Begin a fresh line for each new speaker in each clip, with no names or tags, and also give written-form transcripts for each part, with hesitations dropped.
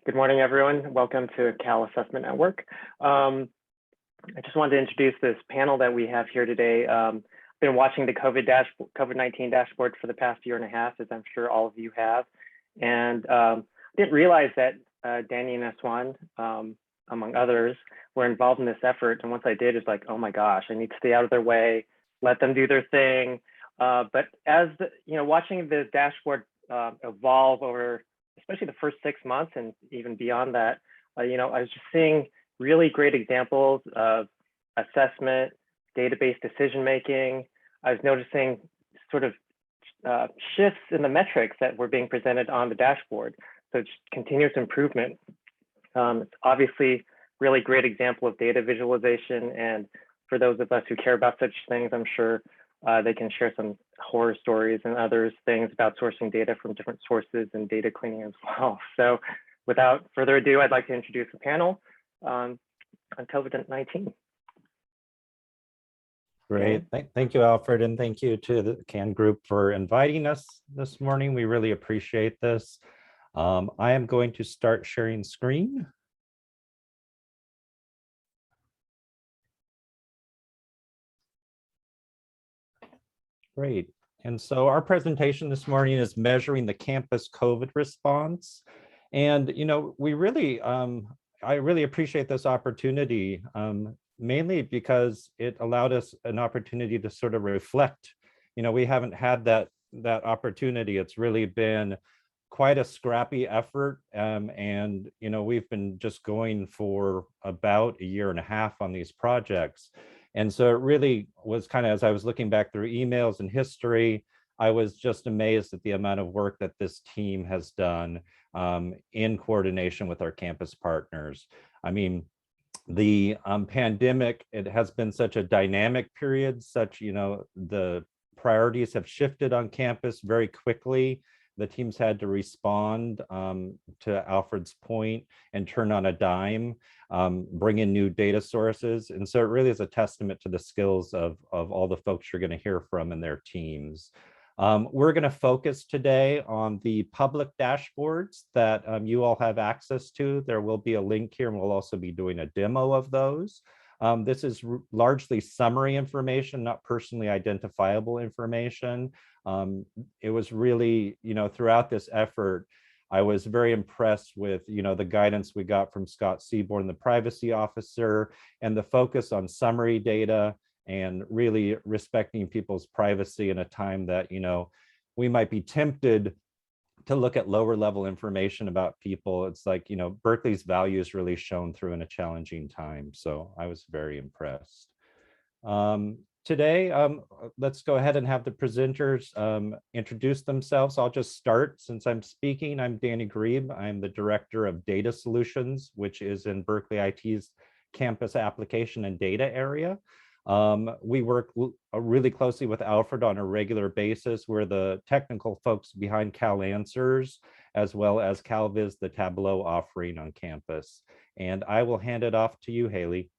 Good morning, everyone. Welcome to Cal Assessment Network. I just wanted to introduce this panel that we have here today. I've been watching the COVID-19 dashboard for the past year and a half, as I'm sure all of you have. And didn't realize that Danny and Aswan, among others, were involved in this effort. And once I did, it's like, oh my gosh, I need to stay out of their way, let them do their thing. But as watching the dashboard evolve over, especially the first 6 months and even beyond that, I was just seeing really great examples of assessment, database decision-making. I was noticing sort of shifts in the metrics that were being presented on the dashboard. So just continuous improvement. It's obviously really great example of data visualization. And for those of us who care about such things, I'm sure they can share some horror stories and other things about sourcing data from different sources and data cleaning as well. So without further ado, I'd like to introduce the panel on COVID-19.
Great. Thank you, Alfred, and thank you to the CAN group for inviting us this morning. We really appreciate this. I am going to start sharing screen. Great. And so our presentation this morning is measuring the campus COVID response. And, we really, I really appreciate this opportunity, mainly because it allowed us an opportunity to sort of reflect. We haven't had that opportunity. It's really been quite a scrappy effort. And, we've been just going for about a year and a half on these projects. And so it really was kind of, as I was looking back through emails and history, I was just amazed at the amount of work that this team has done in coordination with our campus partners. I mean, the pandemic, it has been such a dynamic period, the priorities have shifted on campus very quickly. The teams had to respond to Alfred's point and turn on a dime, bring in new data sources. And so it really is a testament to the skills of all the folks you're going to hear from and their teams. We're going to focus today on the public dashboards that you all have access to. There will be a link here, and we'll also be doing a demo of those. This is largely summary information, not personally identifiable information. It was really, throughout this effort, I was very impressed with, the guidance we got from Scott Seaborn, the privacy officer, and the focus on summary data and really respecting people's privacy in a time that, we might be tempted to look at lower level information about people. It's like, Berkeley's values really shone through in a challenging time. So I was very impressed. Today, let's go ahead and have the presenters introduce themselves. I'll just start since I'm speaking. I'm Danny Grebe. I'm the Director of Data Solutions, which is in Berkeley IT's campus application and data area. We work really closely with Alfred on a regular basis. We're the technical folks behind Cal Answers, as well as Cal Viz, the Tableau offering on campus. And I will hand it off to you, Hayley.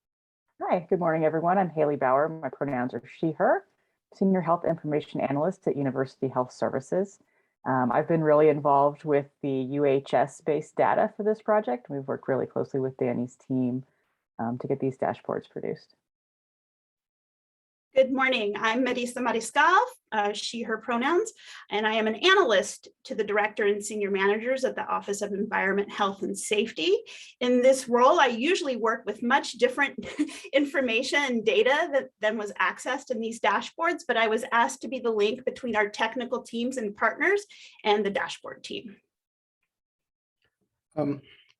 Hi, good morning, everyone. I'm Hayley Bauer. My pronouns are she, her, Senior Health Information Analyst at University Health Services. I've been really involved with the UHS-based data for this project. We've worked really closely with Danny's team to get these dashboards produced.
Good morning. I'm Mariscal, she, her pronouns, and I am an analyst to the director and senior managers at the Office of Environment, Health, and Safety. In this role, I usually work with much different information and data than was accessed in these dashboards, but I was asked to be the link between our technical teams and partners and the dashboard team.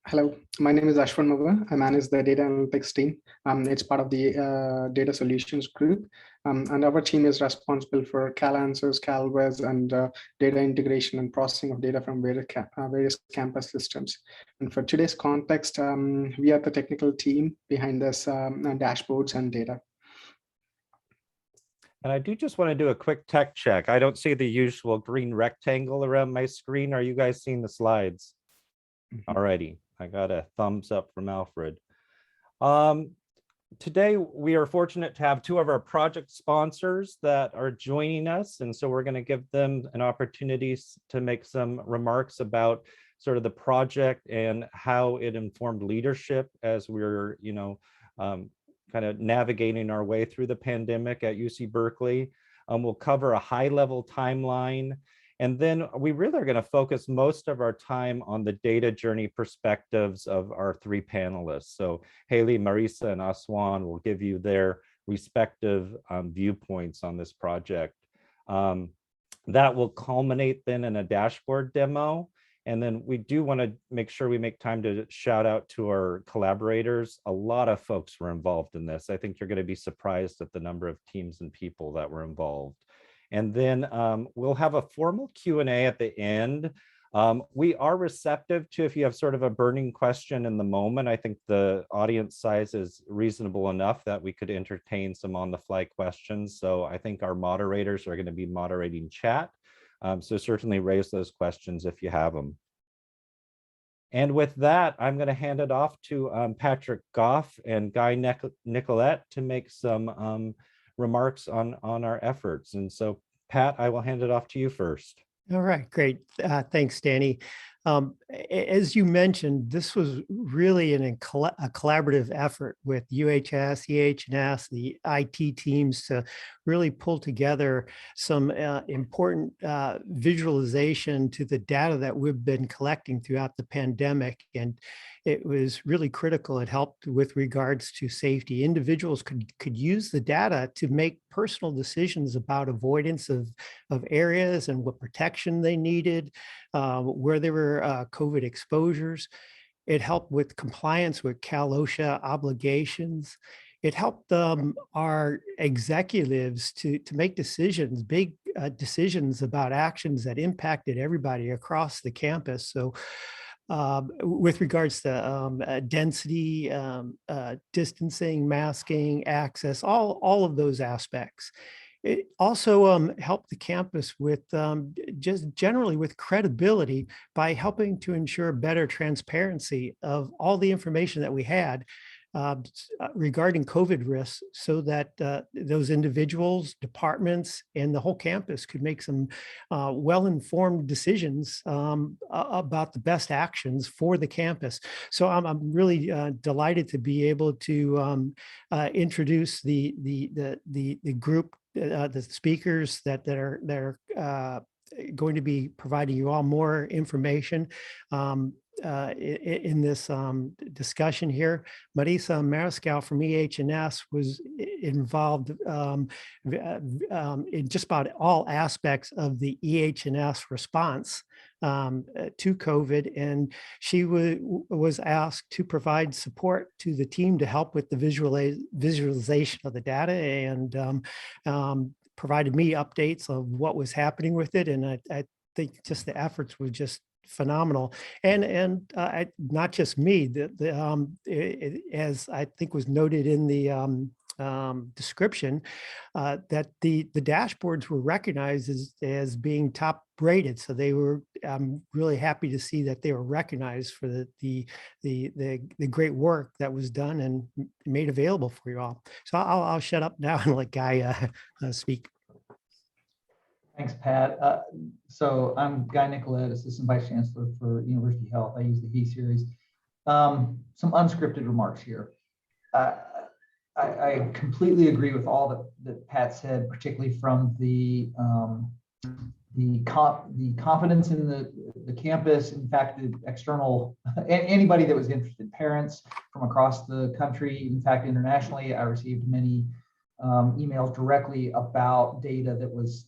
Hello, my name is Aswan Movva. I manage the data analytics team. It's part of the data solutions group. And our team is responsible for Cal Answers, Cal Viz, and data integration and processing of data from various campus systems. And for today's context, we are the technical team behind this dashboards and data.
And I do just want to do a quick tech check. I don't see the usual green rectangle around my screen. Are you guys seeing the slides? Alrighty, I got a thumbs up from Alfred. today we are fortunate to have two of our project sponsors that are joining us. And so we're going to give them an opportunity to make some remarks about sort of the project and how it informed leadership as we're, kind of navigating our way through the pandemic at UC Berkeley. We'll cover a high-level timeline. And then we really are going to focus most of our time on the data journey perspectives of our three panelists. So Hayley, Marisa, and Aswan will give you their respective viewpoints on this project. That will culminate then in a dashboard demo. And then we do want to make sure we make time to shout out to our collaborators. A lot of folks were involved in this. I think you're going to be surprised at the number of teams and people that were involved. And then we'll have a formal Q&A at the end. We are receptive to if you have sort of a burning question in the moment. I think the audience size is reasonable enough that we could entertain some on-the-fly questions. So I think our moderators are going to be moderating chat. So certainly raise those questions if you have them. And with that, I'm going to hand it off to Patrick Goff and Guy Nicolette to make some remarks on our efforts. And so, Pat, I will hand it off to you first.
All right, great. Thanks, Danny. As you mentioned, this was really a collaborative effort with UHS, EH&S, the IT teams to really pull together some important visualization to the data that we've been collecting throughout the pandemic. And it was really critical. It helped with regards to safety. Individuals could use the data to make personal decisions about avoidance of areas and what protection they needed, where there were COVID exposures. It helped with compliance with Cal OSHA obligations. It helped our executives to make decisions, big decisions about actions that impacted everybody across the campus. So with regards to density, distancing, masking, access, all of those aspects. It also helped the campus with just generally with credibility by helping to ensure better transparency of all the information that we had regarding COVID risks, so that those individuals, departments, and the whole campus could make some well-informed decisions about the best actions for the campus. So I'm really delighted to be able to introduce the group, the speakers that are going to be providing you all more information in this discussion here. Marisa Mariscal from EH&S was involved in just about all aspects of the EH&S response to COVID, and she was asked to provide support to the team to help with the visualization of the data, and provided me updates of what was happening with it. And I think just the efforts were just phenomenal, and not just me. As I think was noted in the description, that the dashboards were recognized as being top rated. So they were. I'm really happy to see that they were recognized for the great work that was done and made available for you all. So I'll shut up now and let Guy speak.
Thanks, Pat. So I'm Guy Nicolette, Assistant Vice-Chancellor for University Health. I use the He series. Some unscripted remarks here. I completely agree with all that Pat said, particularly from the confidence in the campus. In fact, the external, anybody that was interested, parents from across the country, in fact, internationally, I received many emails directly about data that was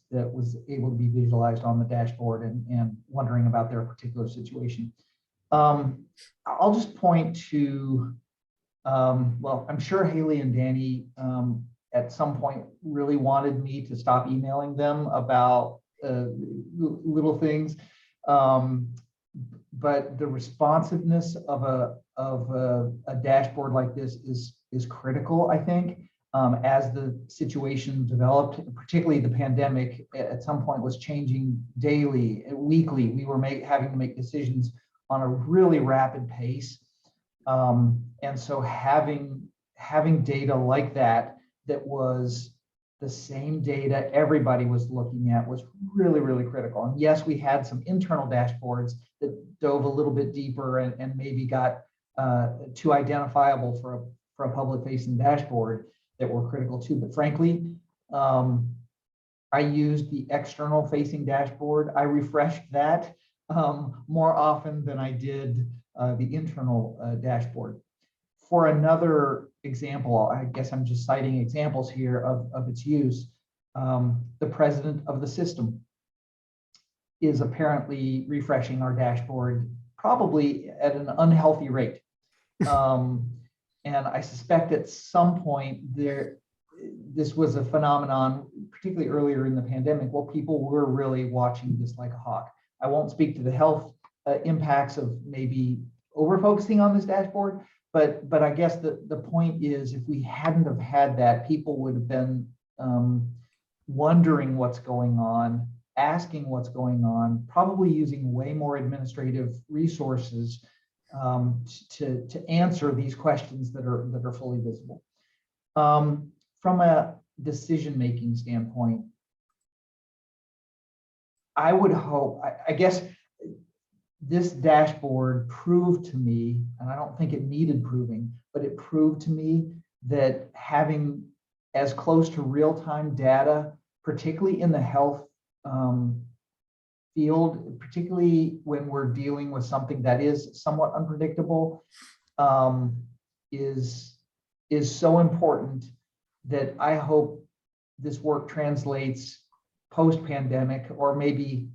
able to be visualized on the dashboard and wondering about their particular situation. I'll just point to, well, I'm sure Hayley and Danny at some point really wanted me to stop emailing them about little things, but the responsiveness of a dashboard like this is critical, I think. As the situation developed, particularly the pandemic, at some point was changing daily, weekly. We were having to make decisions on a really rapid pace. And so having having data like that was the same data everybody was looking at was really, really critical. And yes, we had some internal dashboards that dove a little bit deeper and maybe got too identifiable for a public-facing dashboard that were critical too. But frankly, I used the external facing dashboard. I refreshed that more often than I did the internal dashboard. For another example, I guess I'm just citing examples here of its use. The president of the system is apparently refreshing our dashboard, probably at an unhealthy rate. And I suspect at some point this was a phenomenon, particularly earlier in the pandemic, while people were really watching this like a hawk. I won't speak to the health impacts of maybe over-focusing on this dashboard, but I guess the point is, if we hadn't have had that, people would have been wondering what's going on, asking what's going on, probably using way more administrative resources to answer these questions that are fully visible. From a decision-making standpoint, I would hope, I guess this dashboard proved to me, and I don't think it needed proving, but it proved to me that having as close to real-time data, particularly in the health field, particularly when we're dealing with something that is somewhat unpredictable, is so important that I hope this work translates post-pandemic, or maybe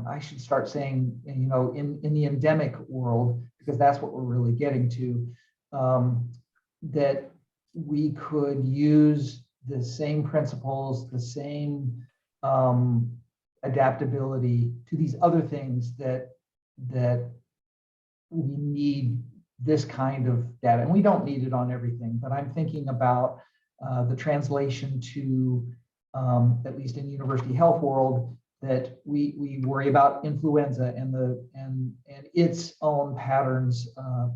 I should start saying, in the endemic world, because that's what we're really getting to, that we could use the same principles, the same adaptability to these other things that we need this kind of data. And we don't need it on everything, but I'm thinking about the translation to, at least in university health world, that we worry about influenza and its own patterns,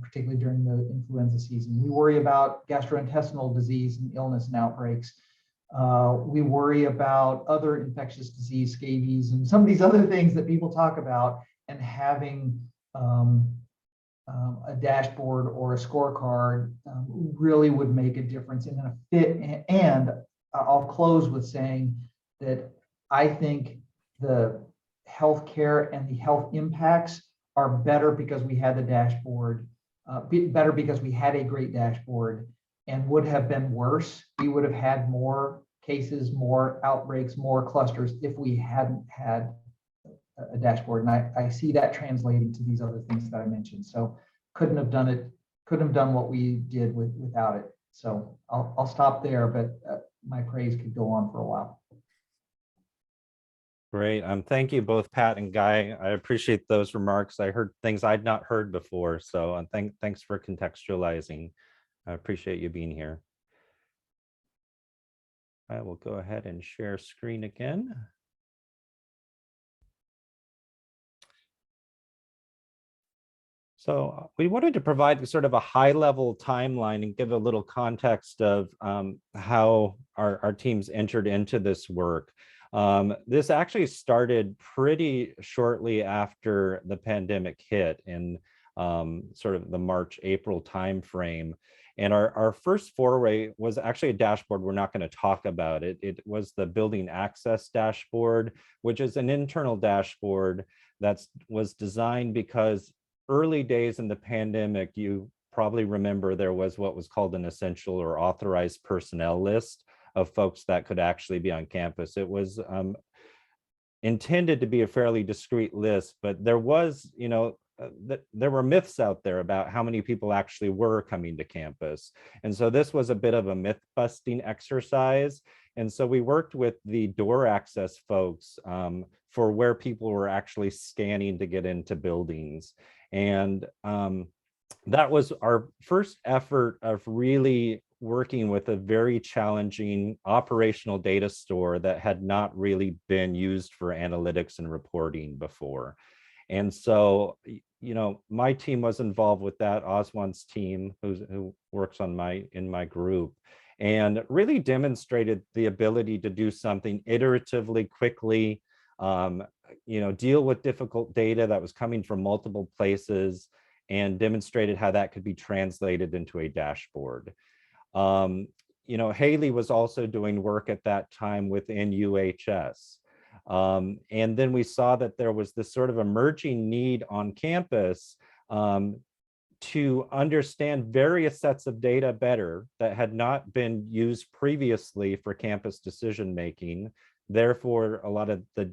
particularly during the influenza season. We worry about gastrointestinal disease and illness and outbreaks. We worry about other infectious disease, scabies, and some of these other things that people talk about, and having a dashboard or a scorecard really would make a difference in a fit. And I'll close with saying that I think the healthcare and the health impacts are better because we had the dashboard, better because we had a great dashboard, and would have been worse. We would have had more cases, more outbreaks, more clusters if we hadn't had a dashboard. And I see that translating to these other things that I mentioned. So couldn't have done what we did without it. So I'll stop there, but my praise could go on for a while.
Great. Thank you both, Pat and Guy. I appreciate those remarks. I heard things I'd not heard before. So thanks for contextualizing. I appreciate you being here. I will go ahead and share screen again. So we wanted to provide sort of a high-level timeline and give a little context of how our teams entered into this work. This actually started pretty shortly after the pandemic hit in sort of the March-April timeframe. And our first foray was actually a dashboard. We're not going to talk about it. It was the building access dashboard, which is an internal dashboard that was designed because early days in the pandemic, you probably remember there was what was called an essential or authorized personnel list of folks that could actually be on campus. It was intended to be a fairly discrete list, but there was, there were myths out there about how many people actually were coming to campus. And so this was a bit of a myth busting exercise. And so we worked with the door access folks for where people were actually scanning to get into buildings. And that was our first effort of really working with a very challenging operational data store that had not really been used for analytics and reporting before. And so my team was involved with that, Aswan's team, who works on in my group, and really demonstrated the ability to do something iteratively, quickly, deal with difficult data that was coming from multiple places, and demonstrated how that could be translated into a dashboard. Hayley was also doing work at that time within UHS. And then we saw that there was this sort of emerging need on campus to understand various sets of data better that had not been used previously for campus decision making. Therefore, a lot of the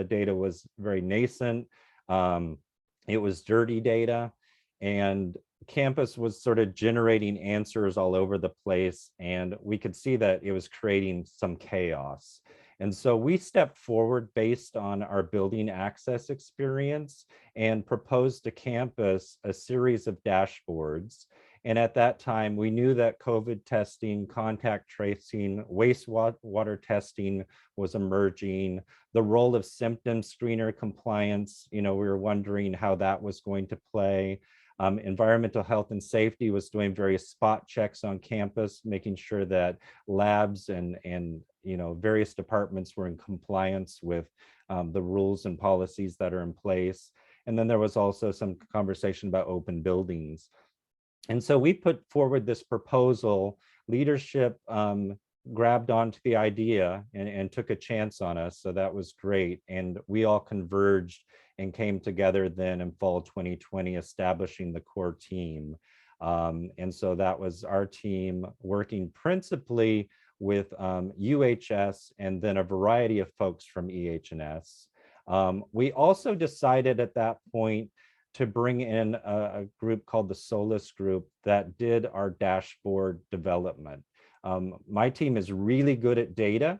data was very nascent. It was dirty data, and campus was sort of generating answers all over the place, and we could see that it was creating some chaos. And so we stepped forward based on our building access experience and proposed to campus a series of dashboards. And at that time, we knew that COVID testing, contact tracing, wastewater testing was emerging. The role of symptom screener compliance, we were wondering how that was going to play. Environmental health and safety was doing various spot checks on campus, making sure that labs and various departments were in compliance with the rules and policies that are in place. And then there was also some conversation about open buildings. And so we put forward this proposal. Leadership grabbed onto the idea and took a chance on us. So that was great. And we all converged and came together then in fall 2020, establishing the core team. And so that was our team working principally with UHS and then a variety of folks from EH&S. We also decided at that point to bring in a group called the Solus Group that did our dashboard development. My team is really good at data,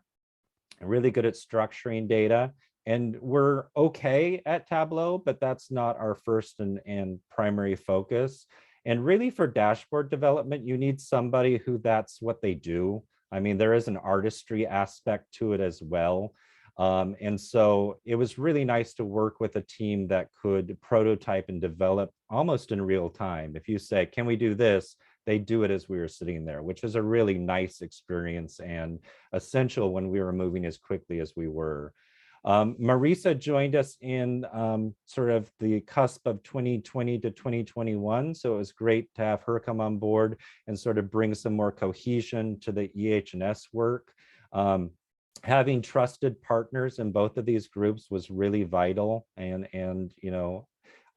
really good at structuring data, and we're okay at Tableau, but that's not our first and primary focus. And really for dashboard development, you need somebody who that's what they do. I mean, there is an artistry aspect to it as well. And so it was really nice to work with a team that could prototype and develop almost in real time. If you say, can we do this? They do it as we were sitting there, which is a really nice experience and essential when we were moving as quickly as we were. Marisa joined us in sort of the cusp of 2020 to 2021. So it was great to have her come on board and sort of bring some more cohesion to the EH&S work. Having trusted partners in both of these groups was really vital. And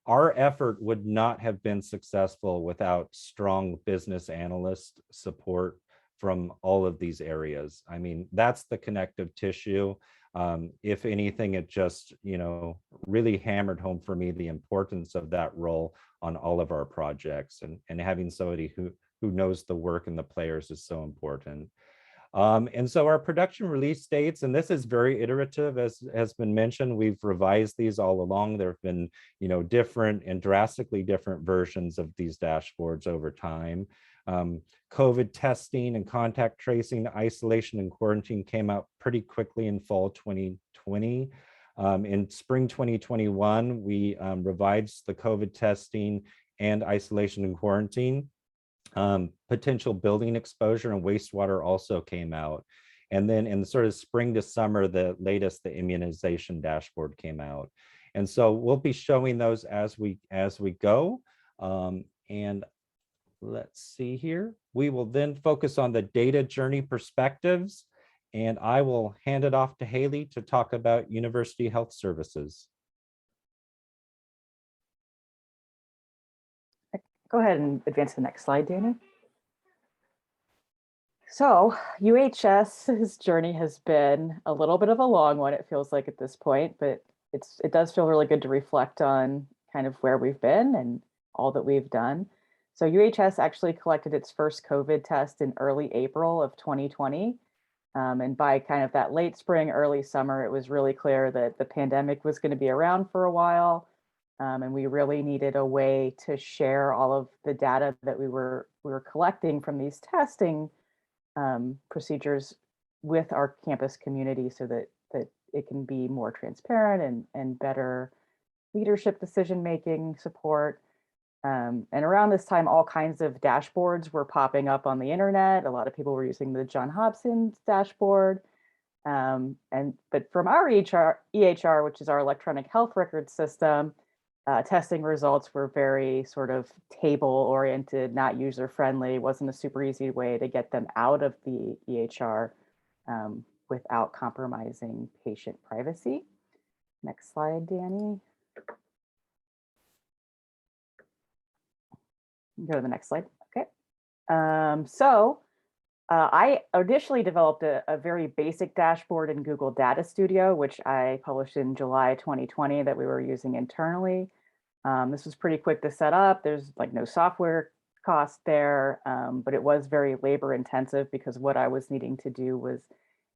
our effort would not have been successful without strong business analyst support from all of these areas. I mean, that's the connective tissue. If anything, it just, really hammered home for me the importance of that role on all of our projects, and having somebody who knows the work and the players is so important. And so our production release dates, and this is very iterative, as has been mentioned, we've revised these all along. There have been, different and drastically different versions of these dashboards over time. COVID testing and contact tracing, isolation and quarantine came out pretty quickly in fall 2020. In spring 2021, we revised the COVID testing and isolation and quarantine. Potential building exposure and wastewater also came out. And then in the sort of spring to summer, the immunization dashboard came out. And so we'll be showing those as we go. And let's see here. We will then focus on the data journey perspectives, and I will hand it off to Hayley to talk about University Health Services.
Go ahead and advance to the next slide, Danny. So UHS's journey has been a little bit of a long one, it feels like at this point, but it does feel really good to reflect on kind of where we've been and all that we've done. So UHS actually collected its first COVID test in early April of 2020. And by kind of that late spring, early summer, it was really clear that the pandemic was going to be around for a while. And we really needed a way to share all of the data that we were collecting from these testing procedures with our campus community so that it can be more transparent and better leadership decision-making support. And around this time, all kinds of dashboards were popping up on the internet. A lot of people were using the John Hobson's dashboard. But from our EHR, which is our electronic health record system, testing results were very sort of table-oriented, not user-friendly. Wasn't a super easy way to get them out of the EHR without compromising patient privacy. Next slide, Danny. Go to the next slide. Okay. I initially developed a very basic dashboard in Google Data Studio, which I published in July 2020 that we were using internally. This was pretty quick to set up. There's like no software cost there, but it was very labor intensive because what I was needing to do was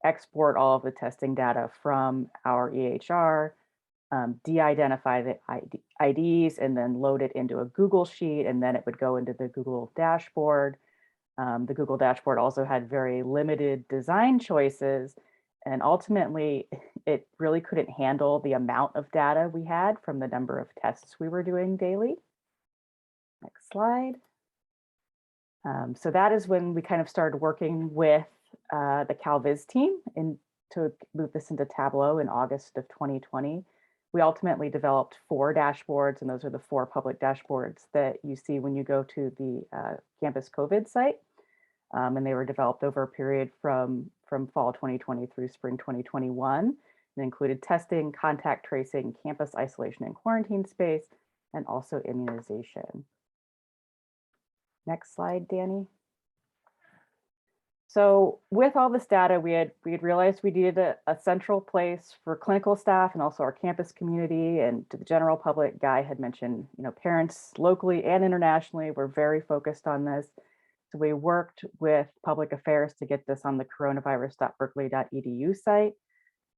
export all of the testing data from our EHR, de-identify the IDs, and then load it into a Google Sheet, and then it would go into the Google dashboard. The Google dashboard also had very limited design choices, and ultimately it really couldn't handle the amount of data we had from the number of tests we were doing daily. Next slide. So that is when we kind of started working with the Cal Viz team to move this into Tableau in August of 2020. We ultimately developed 4 dashboards, and those are the 4 public dashboards that you see when you go to the Campus COVID site. And they were developed over a period from fall 2020 through spring 2021. It included testing, contact tracing, campus isolation and quarantine space, and also immunization. Next slide, Danny. So with all this data, we had realized we needed a central place for clinical staff and also our campus community and to the general public. Guy had mentioned, parents locally and internationally were very focused on this. So we worked with public affairs to get this on the coronavirus.berkeley.edu site.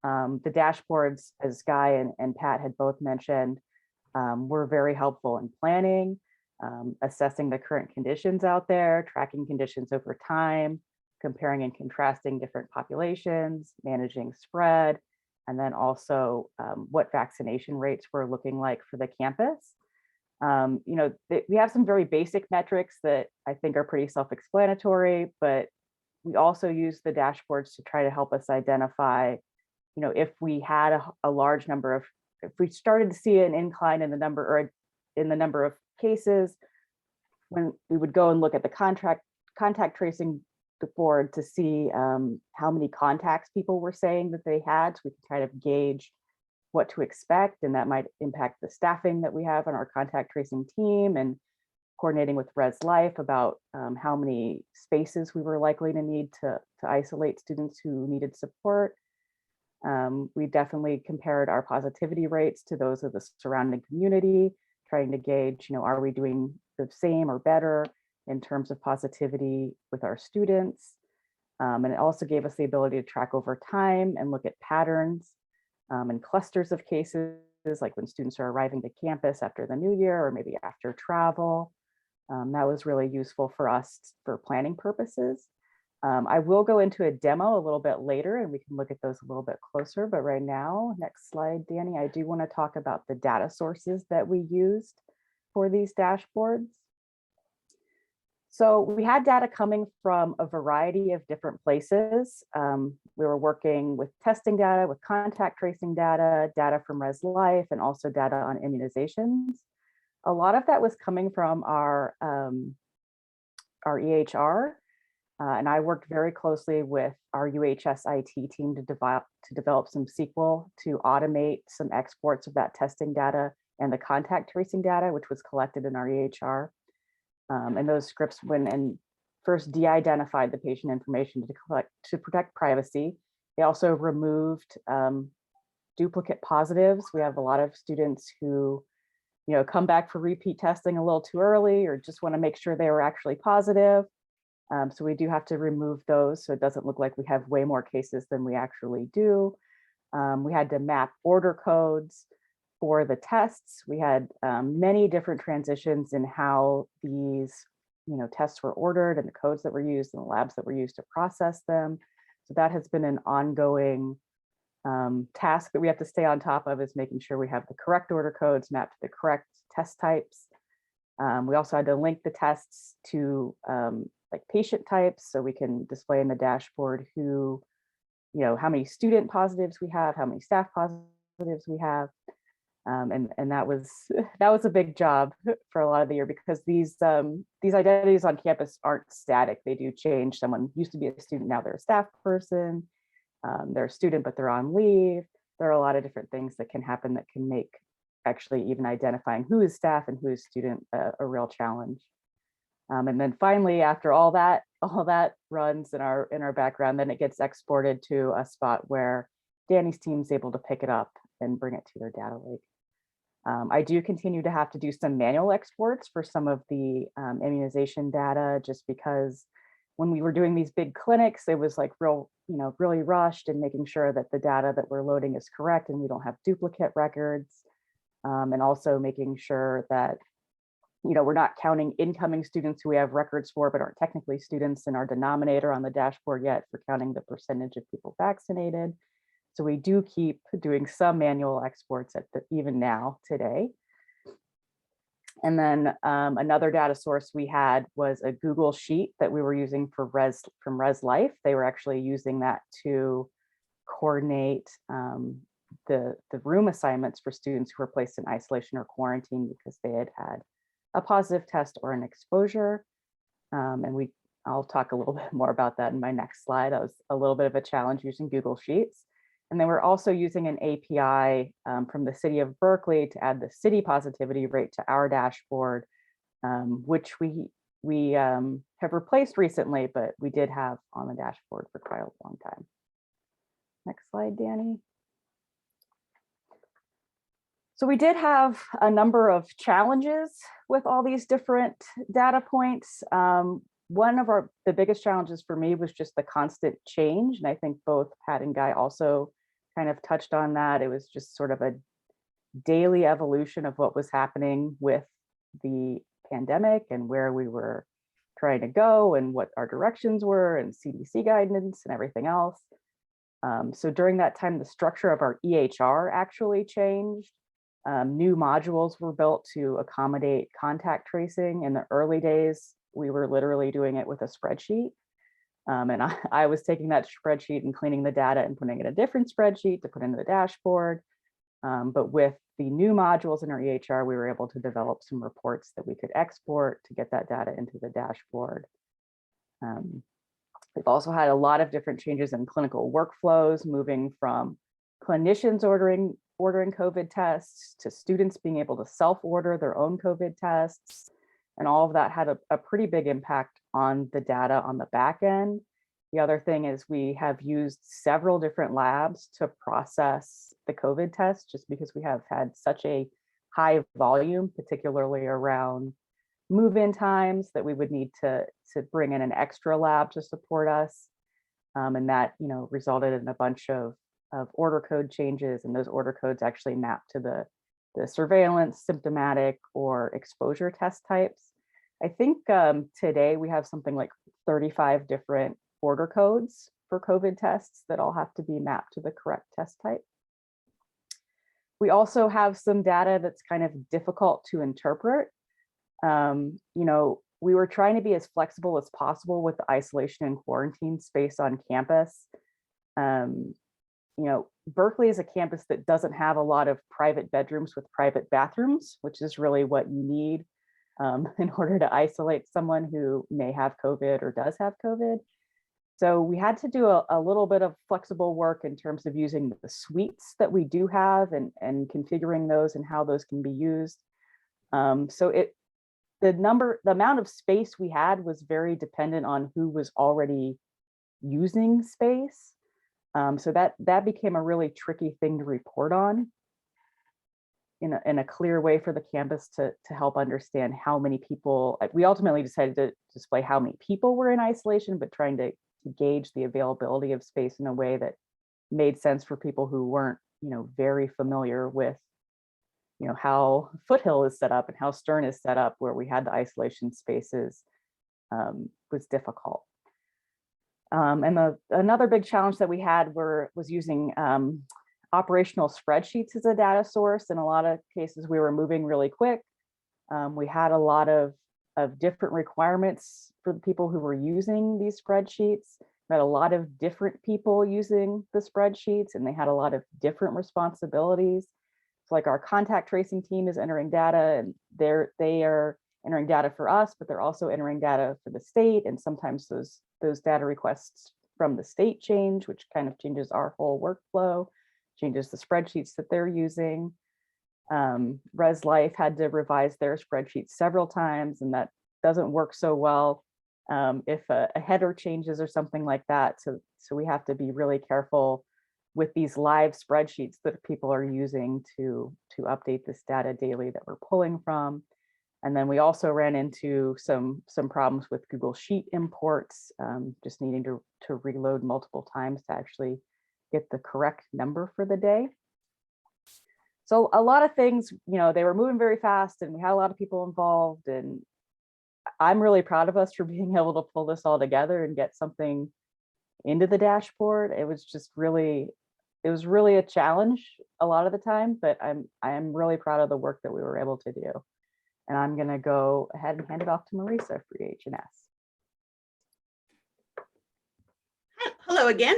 The dashboards, as Guy and Pat had both mentioned, were very helpful in planning, assessing the current conditions out there, tracking conditions over time, comparing and contrasting different populations, managing spread, and then also what vaccination rates were looking like for the campus. We have some very basic metrics that I think are pretty self-explanatory, but we also use the dashboards to try to help us identify, if we had a large number of, if we started to see an incline in the number or in the number of cases, when we would go and look at the contact tracing board to see how many contacts people were saying that they had, so we can kind of gauge what to expect, and that might impact the staffing that we have on our contact tracing team and coordinating with Res Life about how many spaces we were likely to need to isolate students who needed support. We definitely compared our positivity rates to those of the surrounding community, trying to gauge, are we doing the same or better in terms of positivity with our students. And it also gave us the ability to track over time and look at patterns and clusters of cases, like when students are arriving to campus after the new year or maybe after travel. That was really useful for us for planning purposes. I will go into a demo a little bit later and we can look at those a little bit closer, but right now, next slide, Danny, I do want to talk about the data sources that we used for these dashboards. So we had data coming from a variety of different places. We were working with testing data, with contact tracing data, data from Res Life, and also data on immunizations. A lot of that was coming from our EHR, and I worked very closely with our UHS IT team to develop some SQL to automate some exports of that testing data and the contact tracing data, which was collected in our EHR. And those scripts went and first de-identified the patient information to protect privacy. They also removed duplicate positives. We have a lot of students who, come back for repeat testing a little too early or just want to make sure they were actually positive. So we do have to remove those so it doesn't look like we have way more cases than we actually do. We had to map order codes for the tests. We had many different transitions in how these tests were ordered and the codes that were used and the labs that were used to process them. So that has been an ongoing task that we have to stay on top of is making sure we have the correct order codes mapped to the correct test types. We also had to link the tests to like patient types, so we can display in the dashboard who, how many student positives we have, how many staff positives we have. And that was a big job for a lot of the year, because these identities on campus aren't static. They do change. Someone used to be a student, now they're a staff person. They're a student, but they're on leave. There are a lot of different things that can happen that can make actually even identifying who is staff and who is student a real challenge. And then finally, after all that runs in our background, then it gets exported to a spot where Danny's team is able to pick it up and bring it to their data lake. I do continue to have to do some manual exports for some of the immunization data, just because when we were doing these big clinics, it was like really rushed, and making sure that the data that we're loading is correct and we don't have duplicate records. And also making sure that, we're not counting incoming students who we have records for, but aren't technically students in our denominator on the dashboard yet, for counting the percentage of people vaccinated. So we do keep doing some manual exports even now today. And then another data source we had was a Google Sheet that we were using from ResLife. They were actually using that to coordinate the room assignments for students who were placed in isolation or quarantine because they had had a positive test or an exposure. And I'll talk a little bit more about that in my next slide. That was a little bit of a challenge using Google Sheets. And then we're also using an API from the city of Berkeley to add the city positivity rate to our dashboard, which we have replaced recently, but we did have on the dashboard for quite a long time. Next slide, Danny. So we did have a number of challenges with all these different data points. One of the biggest challenges for me was just the constant change. And I think both Pat and Guy also kind of touched on that. It was just sort of a daily evolution of what was happening with the pandemic and where we were trying to go and what our directions were and CDC guidance and everything else. So during that time, the structure of our EHR actually changed. New modules were built to accommodate contact tracing. In the early days, we were literally doing it with a spreadsheet. And I was taking that spreadsheet and cleaning the data and putting it in a different spreadsheet to put into the dashboard. But with the new modules in our EHR, we were able to develop some reports that we could export to get that data into the dashboard. We've also had a lot of different changes in clinical workflows, moving from clinicians ordering COVID tests to students being able to self-order their own COVID tests. And all of that had a pretty big impact on the data on the back end. The other thing is we have used several different labs to process the COVID test, just because we have had such a high volume, particularly around move-in times, that we would need to bring in an extra lab to support us. And that, resulted in a bunch of order code changes, and those order codes actually map to the surveillance, symptomatic, or exposure test types. I think today we have something like 35 different order codes for COVID tests that all have to be mapped to the correct test type. We also have some data that's kind of difficult to interpret. We were trying to be as flexible as possible with the isolation and quarantine space on campus. Berkeley is a campus that doesn't have a lot of private bedrooms with private bathrooms, which is really what you need in order to isolate someone who may have COVID or does have COVID. So we had to do a little bit of flexible work in terms of using the suites that we do have and configuring those and how those can be used. So the amount of space we had was very dependent on who was already using space. So that became a really tricky thing to report on in a clear way for the campus to help understand how many people. We ultimately decided to display how many people were in isolation, but trying to gauge the availability of space in a way that made sense for people who weren't, very familiar with, how Foothill is set up and how Stern is set up, where we had the isolation spaces, was difficult. Another big challenge that we had was using operational spreadsheets as a data source. In a lot of cases, we were moving really quick. We had a lot of different requirements for the people who were using these spreadsheets. We had a lot of different people using the spreadsheets, and they had a lot of different responsibilities. So like our contact tracing team is entering data, and they are entering data for us, but they're also entering data for the state. And sometimes those data requests from the state change, which kind of changes our whole workflow, changes the spreadsheets that they're using. Res Life had to revise their spreadsheets several times, and that doesn't work so well if a header changes or something like that. So we have to be really careful with these live spreadsheets that people are using to update this data daily that we're pulling from. And then we also ran into some problems with Google Sheet imports, just needing to reload multiple times to actually get the correct number for the day. So a lot of things, they were moving very fast, and we had a lot of people involved, and I'm really proud of us for being able to pull this all together and get something into the dashboard. It was really a challenge a lot of the time, but I am really proud of the work that we were able to do. And I'm going to go ahead and hand it off to Marisa for EH&S.
Hello again.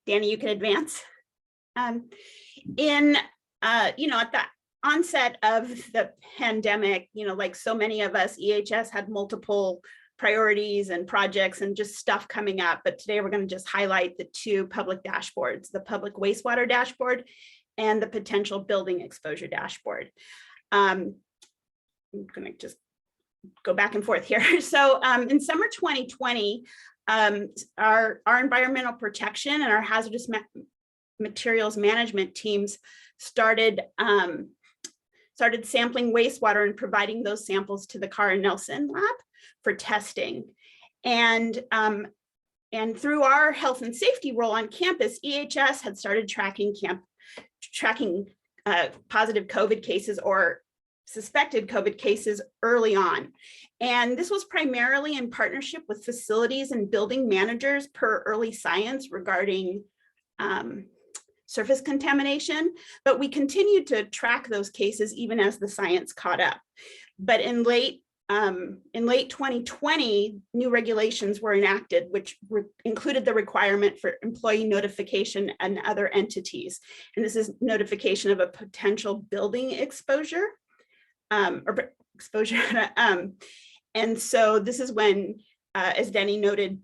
Danny, you can advance. At the onset of the pandemic, like so many of us, EHS had multiple priorities and projects and just stuff coming up. But today we're going to just highlight the two public dashboards, the public wastewater dashboard and the potential building exposure dashboard. I'm going to just go back and forth here. So in summer 2020, our environmental protection and our hazardous materials management teams started sampling wastewater and providing those samples to the Carr and Nelson lab for testing. And through our health and safety role on campus, EHS had started tracking positive COVID cases or suspected COVID cases early on. And this was primarily in partnership with facilities and building managers per early science regarding surface contamination, but we continued to track those cases even as the science caught up. But in late 2020, new regulations were enacted, which included the requirement for employee notification and other entities. And this is notification of a potential building exposure or exposure. And so this is when, as Denny noted,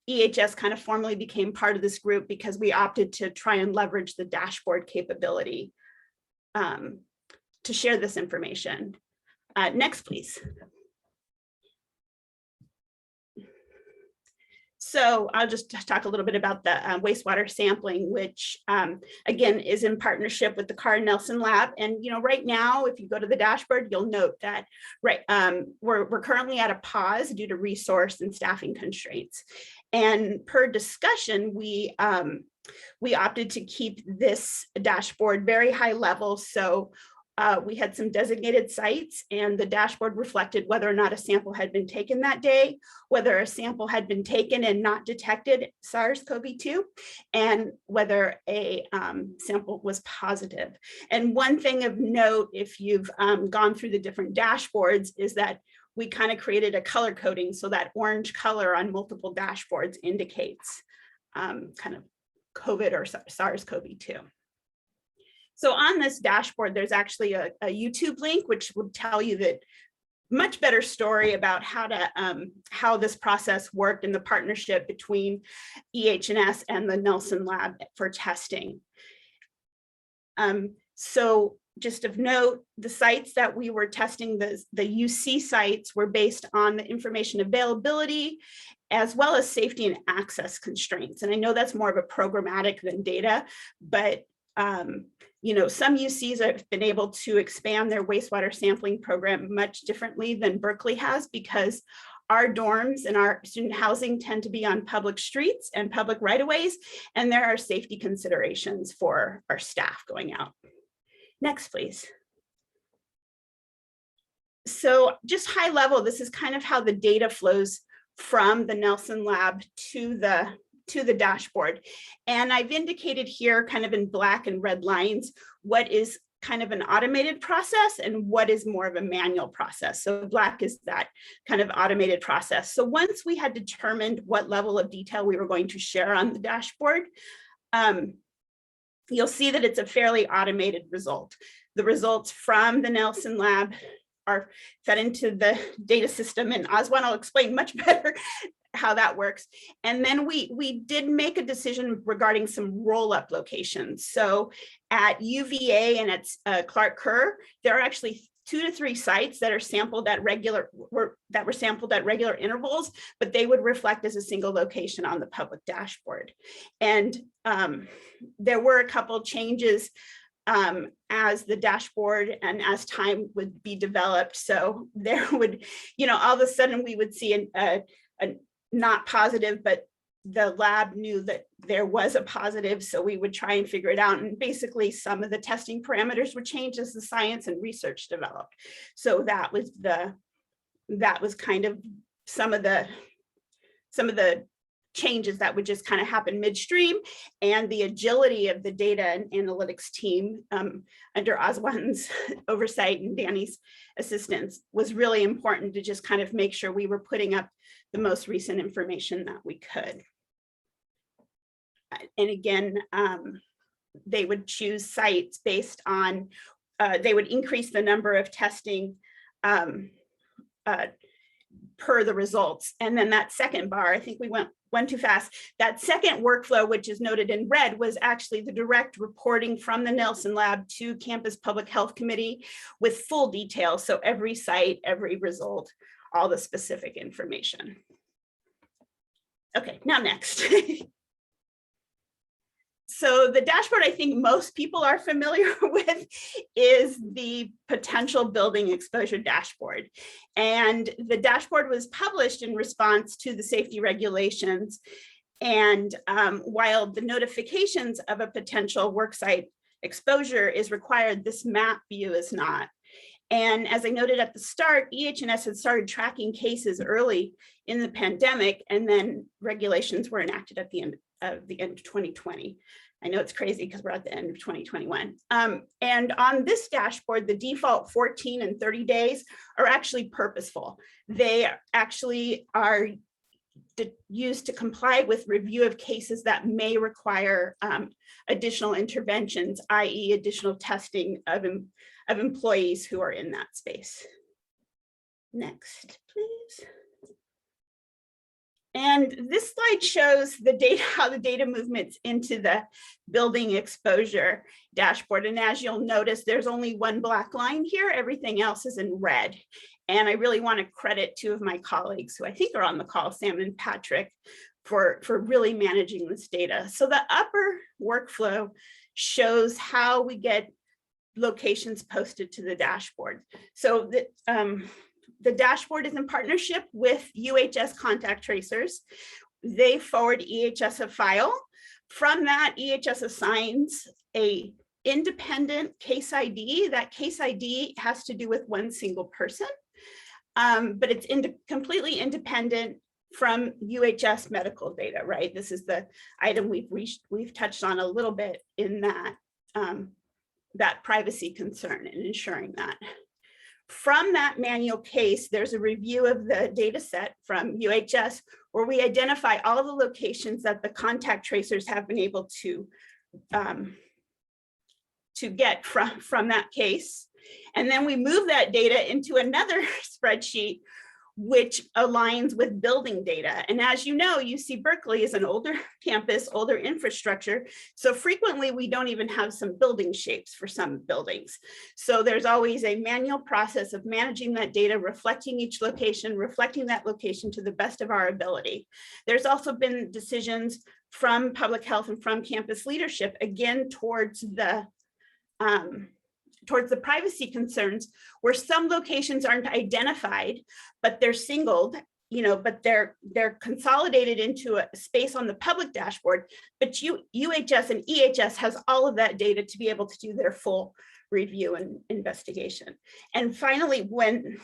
EHS kind of formally became part of this group because we opted to try and leverage the dashboard capability to share this information. Next, please. So I'll just talk a little bit about the wastewater sampling, which again is in partnership with the Carr and Nelson lab. And right now, if you go to the dashboard, you'll note that we're currently at a pause due to resource and staffing constraints. And per discussion, we opted to keep this dashboard very high level. So we had some designated sites, and the dashboard reflected whether or not a sample had been taken that day, whether a sample had been taken and not detected SARS-CoV-2, and whether a sample was positive. And one thing of note, if you've gone through the different dashboards, is that we kind of created a color coding so that orange color on multiple dashboards indicates kind of COVID or SARS-CoV-2. So on this dashboard, there's actually a YouTube link, which would tell you that much better story about how this process worked in the partnership between EH&S and the Nelson lab for testing. So just of note, the sites that we were testing, the UC sites, were based on the information availability as well as safety and access constraints. And I know that's more of a programmatic than data, but some UCs have been able to expand their wastewater sampling program much differently than Berkeley has, because our dorms and our student housing tend to be on public streets and public right-of-ways, and there are safety considerations for our staff going out. Next, please. So just high level, this is kind of how the data flows from the Nelson lab to the dashboard. And I've indicated here kind of in black and red lines, what is kind of an automated process and what is more of a manual process. So black is that kind of automated process. So once we had determined what level of detail we were going to share on the dashboard, you'll see that it's a fairly automated result. The results from the Nelson lab are fed into the data system, and Aswan will explain much better how that works. And then we did make a decision regarding some roll-up locations. So at UVA and at Clark Kerr, there are actually 2 to 3 sites that are sampled at were sampled at regular intervals, but they would reflect as a single location on the public dashboard. And there were a couple changes as the dashboard and as time would be developed. So there would, all of a sudden we would see a not positive, but the lab knew that there was a positive, so we would try and figure it out. And basically some of the testing parameters would change as the science and research developed. So that was kind of some of the changes that would just kind of happen midstream, and the agility of the data and analytics team under Aswan's oversight and Danny's assistance was really important to just kind of make sure we were putting up the most recent information that we could. And again, they would choose sites based on, they would increase the number of testing per the results. And then that second bar, I think we went too fast. That second workflow, which is noted in red, was actually the direct reporting from the Nelson lab to Campus Public Health Committee with full detail. So every site, every result, all the specific information. Okay, now next. So the dashboard I think most people are familiar with is the potential building exposure dashboard. And the dashboard was published in response to the safety regulations. And while the notifications of a potential worksite exposure is required, this map view is not. And as I noted at the start, EH&S had started tracking cases early in the pandemic, and then regulations were enacted at the end of 2020. I know it's crazy because we're at the end of 2021. And on this dashboard, the default 14 and 30 days are actually purposeful. They actually are used to comply with review of cases that may require additional interventions, i.e. additional testing of employees who are in that space. Next, please. And this slide shows the data, how the data movements into the building exposure dashboard. And as you'll notice, there's only one black line here. Everything else is in red. And I really want to credit 2 of my colleagues who I think are on the call, Sam and Patrick, for really managing this data. So the upper workflow shows how we get locations posted to the dashboard. So the dashboard is in partnership with UHS contact tracers. They forward EHS a file. From that, EHS assigns a independent case ID. That case ID has to do with one single person, but it's completely independent from UHS medical data, right? This is the item we've touched on a little bit in that, that privacy concern and ensuring that. From that manual case, there's a review of the data set from UHS where we identify all the locations that the contact tracers have been able to get from that case. And then we move that data into another spreadsheet which aligns with building data. And as you know, UC Berkeley is an older campus, older infrastructure. So frequently we don't even have some building shapes for some buildings. So there's always a manual process of managing that data, reflecting each location, reflecting that location to the best of our ability. There's also been decisions from public health and from campus leadership, again, towards the privacy concerns, where some locations aren't identified, but they're singled, but they're consolidated into a space on the public dashboard. But UHS and EHS has all of that data to be able to do their full review and investigation. And finally, when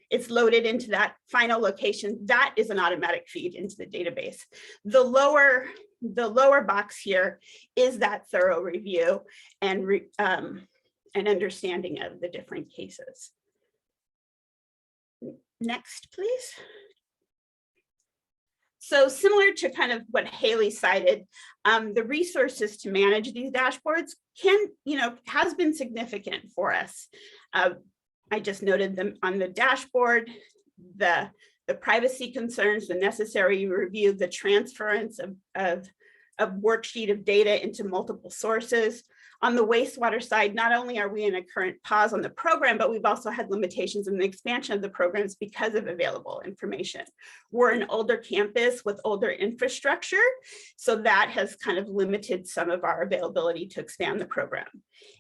it's loaded into that final location. That is an automatic feed into the database. The lower box here is that thorough review and understanding of the different cases. Next, please. So similar to kind of what Hayley cited, the resources to manage these dashboards has been significant for us. I just noted them on the dashboard, the privacy concerns, the necessary review, the transference of worksheet of data into multiple sources. On the wastewater side, not only are we in a current pause on the program, but we've also had limitations in the expansion of the programs because of available information. We're an older campus with older infrastructure, so that has kind of limited some of our availability to expand the program.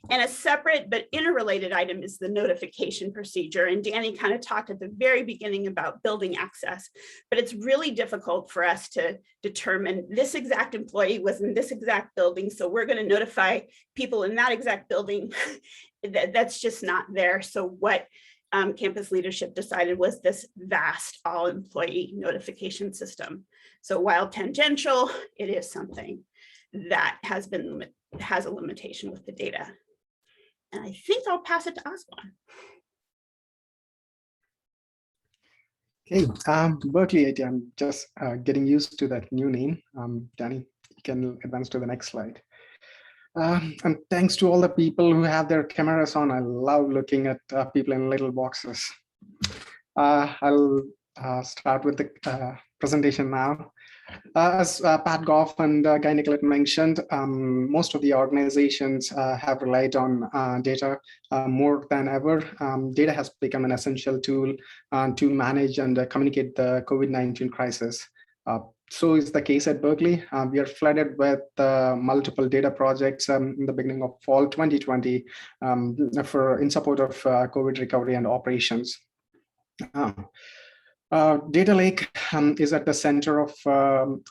And a separate but interrelated item is the notification procedure. And Danny kind of talked at the very beginning about building access, but it's really difficult for us to determine this exact employee was in this exact building, so we're going to notify people in that exact building. That's just not there. So what campus leadership decided was this vast all employee notification system. So while tangential, it is something that has a limitation with the data. And I think I'll pass it to Aswan.
Okay, Berkeley IT, I'm just getting used to that new name. Danny, you can advance to the next slide. And thanks to all the people who have their cameras on. I love looking at people in little boxes. I'll start with the presentation now. As Pat Goff and Guy Nicolette mentioned, most of the organizations have relied on data more than ever. Data has become an essential tool to manage and communicate the COVID-19 crisis. So is the case at Berkeley. We are flooded with multiple data projects in the beginning of fall 2020 in support of COVID recovery and operations. Data Lake is at the center of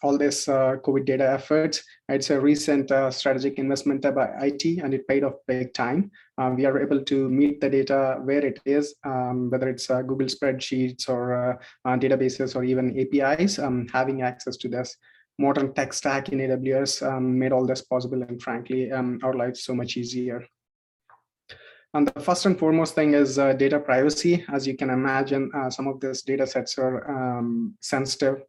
all this COVID data efforts. It's a recent strategic investment by IT, and it paid off big time. We are able to meet the data where it is, whether it's Google spreadsheets or databases or even APIs. Having access to this modern tech stack in AWS made all this possible, and frankly, our lives so much easier. And the first and foremost thing is data privacy. As you can imagine, some of these data sets are sensitive.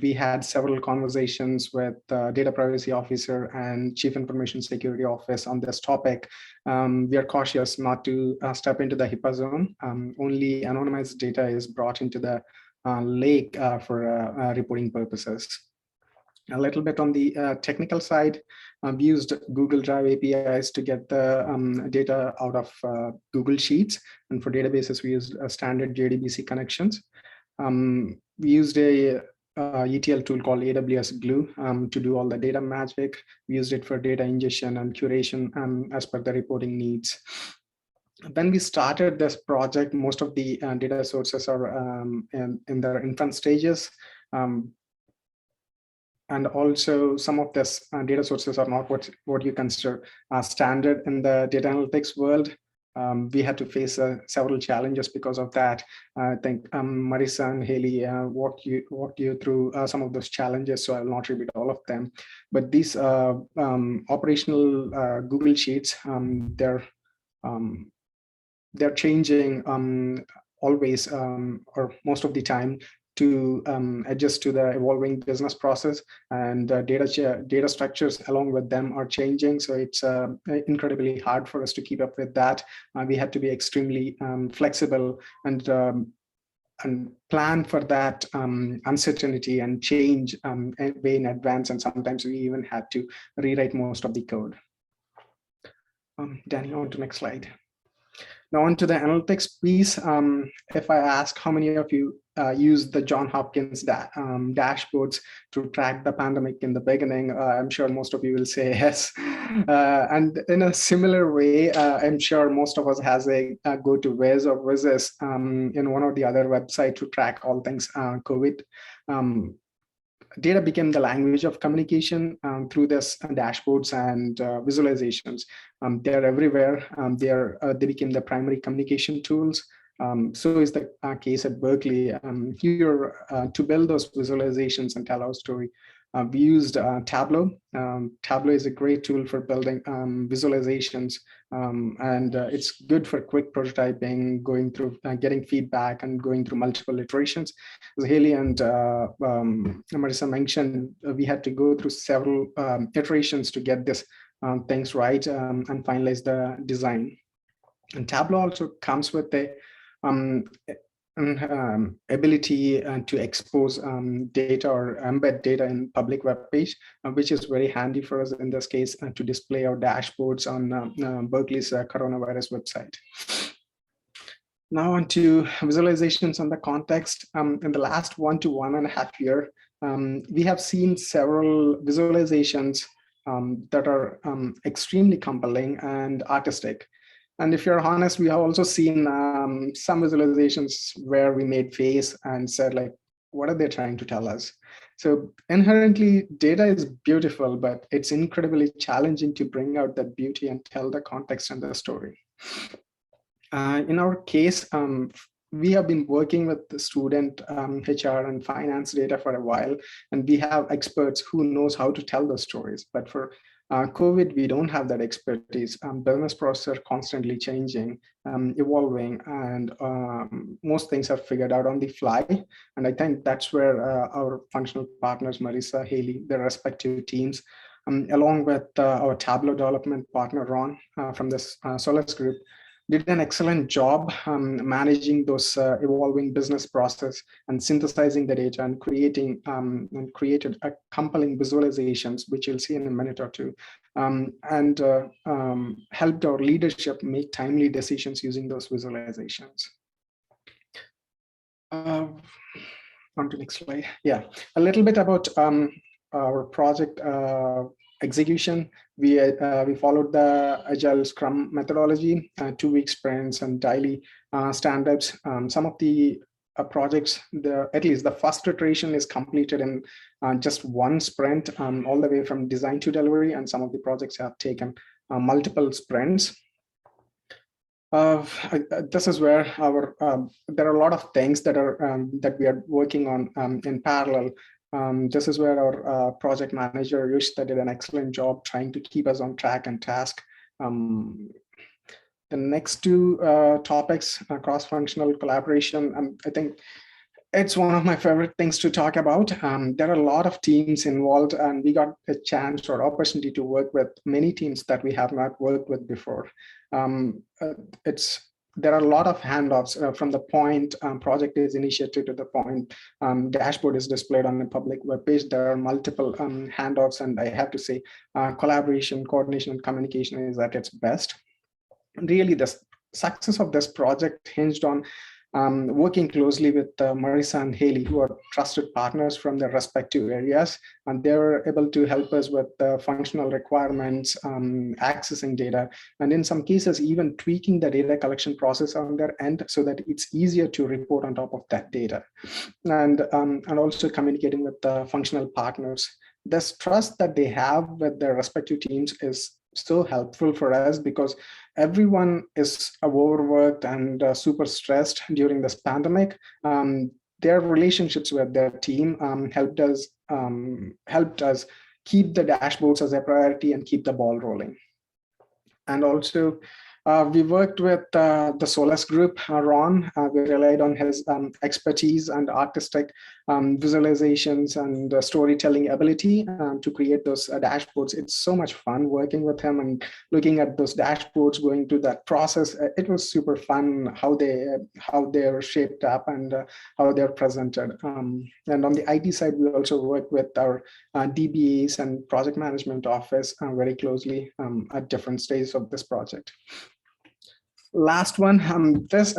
We had several conversations with data privacy officer and chief information security office on this topic. We are cautious not to step into the HIPAA zone. Only anonymized data is brought into the lake for reporting purposes. A little bit on the technical side, we used Google Drive APIs to get the data out of Google Sheets. And for databases, we used standard JDBC connections. We used a ETL tool called AWS Glue to do all the data magic. We used it for data ingestion and curation as per the reporting needs. When we started this project, most of the data sources are in their infant stages. And also some of this data sources are not what you consider standard in the data analytics world. We had to face several challenges because of that. I think Marisa and Hayley walked you through some of those challenges, so I will not repeat all of them. But these operational Google Sheets, they're changing always or most of the time to adjust to the evolving business process, and data structures along with them are changing. So it's incredibly hard for us to keep up with that. We had to be extremely flexible and plan for that uncertainty and change way in advance. And sometimes we even had to rewrite most of the code. Danny, on to next slide. Now on to the analytics piece. If I ask how many of you used the Johns Hopkins dashboards to track the pandemic in the beginning, I'm sure most of you will say yes. And in a similar way, I'm sure most of us has a go to Viz or Vizes in one or the other website to track all things COVID. Data became the language of communication through this dashboards and visualizations. They're everywhere. They became the primary communication tools. So is the case at Berkeley. Here, to build those visualizations and tell our story, we used Tableau. Tableau is a great tool for building visualizations, and it's good for quick prototyping, going through, getting feedback, and going through multiple iterations. As Hayley and Marisa mentioned, we had to go through several iterations to get this things right and finalize the design. And Tableau also comes with a ability to expose data or embed data in public web page, which is very handy for us in this case to display our dashboards on Berkeley's coronavirus website. Now on to visualizations on the context. In the last 1 to 1.5 years, we have seen several visualizations that are extremely compelling and artistic. And if you're honest, we have also seen some visualizations where we made face and said, like, what are they trying to tell us? So inherently, data is beautiful, but it's incredibly challenging to bring out that beauty and tell the context and the story. In our case, we have been working with the student HR and finance data for a while, and we have experts who knows how to tell those stories. But for COVID, we don't have that expertise. Business processes are constantly changing, evolving, and most things are figured out on the fly. And I think that's where our functional partners, Marisa, Hayley, their respective teams, along with our Tableau development partner, Ron, from this Solace group, did an excellent job managing those evolving business process and synthesizing the data and created a compelling visualizations, which you'll see in a minute or two, and helped our leadership make timely decisions using those visualizations. On to the next slide. Yeah, a little bit about our project execution. We followed the Agile Scrum methodology, 2-week sprints and daily stand-ups. Some of the projects, at least the first iteration is completed in just 1 sprint, all the way from design to delivery, and some of the projects have taken multiple sprints. This is where there are a lot of things that we are working on in parallel. This is where our project manager, Yushita, did an excellent job trying to keep us on track and task. The next 2 topics, cross-functional collaboration, I think it's one of my favorite things to talk about. There are a lot of teams involved, and we got a chance or opportunity to work with many teams that we have not worked with before. There are a lot of handoffs from the point project is initiated to the point dashboard is displayed on a public web page. There are multiple handoffs, and I have to say collaboration, coordination, and communication is at its best. Really, the success of this project hinged on working closely with Marisa and Hayley, who are trusted partners from their respective areas, and they were able to help us with the functional requirements, accessing data, and in some cases even tweaking the data collection process on their end so that it's easier to report on top of that data, and also communicating with the functional partners. This trust that they have with their respective teams is so helpful for us because everyone is overworked and super stressed during this pandemic. Their relationships with their team helped us keep the dashboards as a priority and keep the ball rolling. And also, we worked with the Solace group, Ron. We relied on his expertise and artistic visualizations and storytelling ability to create those dashboards. It's so much fun working with him and looking at those dashboards, going through that process. It was super fun how they're shaped up and how they're presented. And on the IT side, we also work with our DBAs and project management office very closely at different stages of this project. Last one, this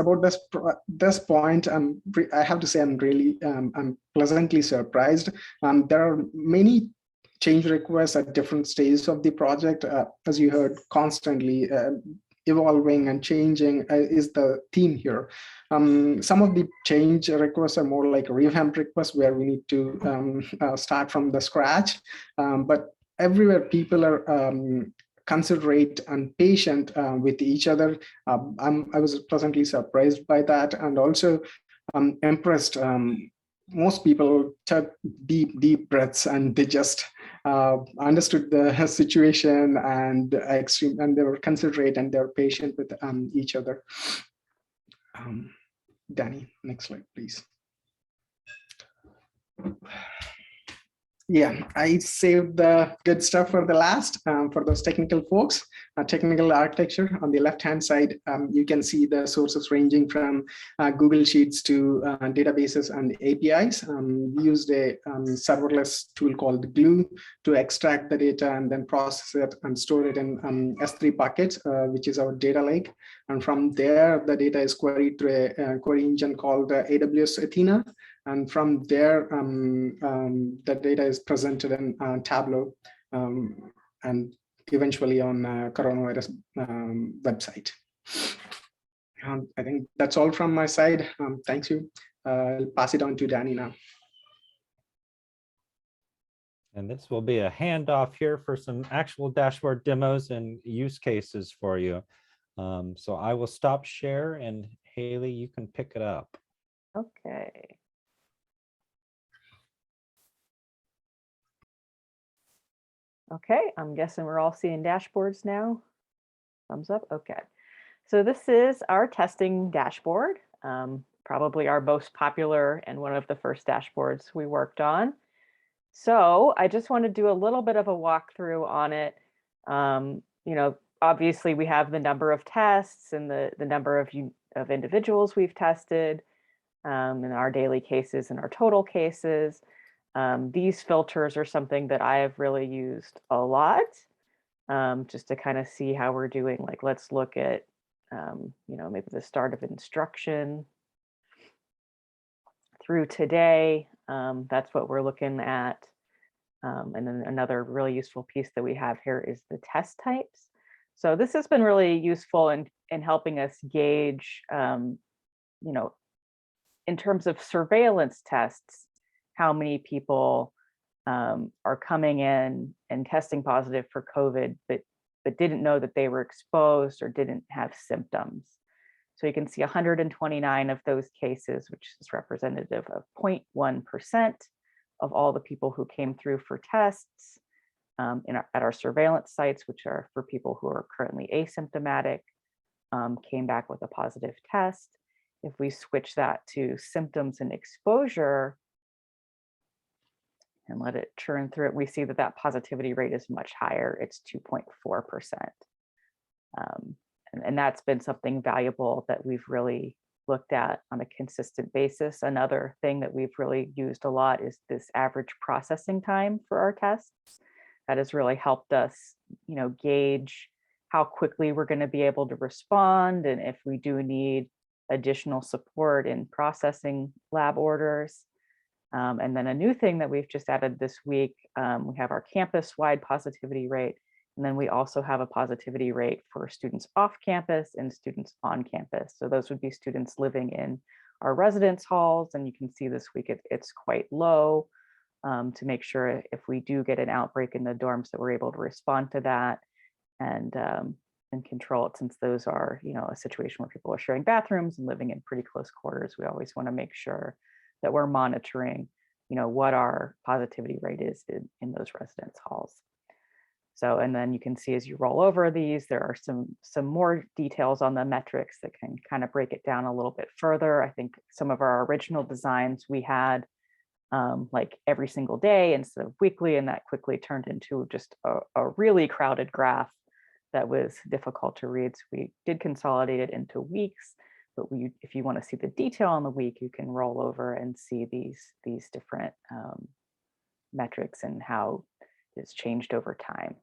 point, I have to say I'm pleasantly surprised. There are many change requests at different stages of the project. As you heard, constantly evolving and changing is the theme here. Some of the change requests are more like revamp requests where we need to start from the scratch, but everywhere people are considerate and patient with each other. I was pleasantly surprised by that, and also impressed. Most people took deep breaths, and they just understood the situation, and they were considerate and they were patient with each other. Danny, next slide, please. Yeah, I saved the good stuff for the last. For those technical folks, technical architecture on the left-hand side, you can see the sources ranging from Google Sheets to databases and APIs. We used a serverless tool called Glue to extract the data and then process it and store it in S3 buckets, which is our data lake. And from there, the data is queried through a query engine called AWS Athena. And from there, the data is presented in Tableau and eventually on coronavirus website. I think that's all from my side. Thank you. I'll pass it on to Danny now.
And this will be a handoff here for some actual dashboard demos and use cases for you. So I will stop share, and Hayley, you can pick it up.
Okay. Okay, I'm guessing we're all seeing dashboards now. Thumbs up. Okay. So this is our testing dashboard, probably our most popular and one of the first dashboards we worked on. So I just want to do a little bit of a walkthrough on it. You know, obviously we have the number of tests and the number of individuals we've tested, in our daily cases and our total cases. These filters are something that I have really used a lot, just to kind of see how we're doing. Like, let's look at, you know, maybe the start of instruction through today. That's what we're looking at. And then another really useful piece that we have here is the test types. So this has been really useful in helping us gauge, you know, in terms of surveillance tests, how many people are coming in and testing positive for COVID, but didn't know that they were exposed or didn't have symptoms. So you can see 129 of those cases, which is representative of 0.1% of all the people who came through for tests at our surveillance sites, which are for people who are currently asymptomatic, came back with a positive test. If we switch that to symptoms and exposure and let it churn through it, we see that that positivity rate is much higher. It's 2.4%. And that's been something valuable that we've really looked at on a consistent basis. Another thing that we've really used a lot is this average processing time for our tests. That has really helped us, you know, gauge how quickly we're going to be able to respond, and if we do need additional support in processing lab orders. And then a new thing that we've just added this week, we have our campus-wide positivity rate, and then we also have a positivity rate for students off campus and students on campus. So those would be students living in our residence halls, and you can see this week it's quite low, to make sure if we do get an outbreak in the dorms that we're able to respond to that and control it, since those are, you know, a situation where people are sharing bathrooms and living in pretty close quarters. We always want to make sure that we're monitoring, you know, what our positivity rate is in those residence halls. So, and then you can see as you roll over these, there are some more details on the metrics that can kind of break it down a little bit further. I think some of our original designs we had like every single day instead of weekly, and that quickly turned into just a really crowded graph that was difficult to read. So we did consolidate it into weeks, but if you want to see the detail on the week, you can roll over and see these different metrics and how it's changed over time.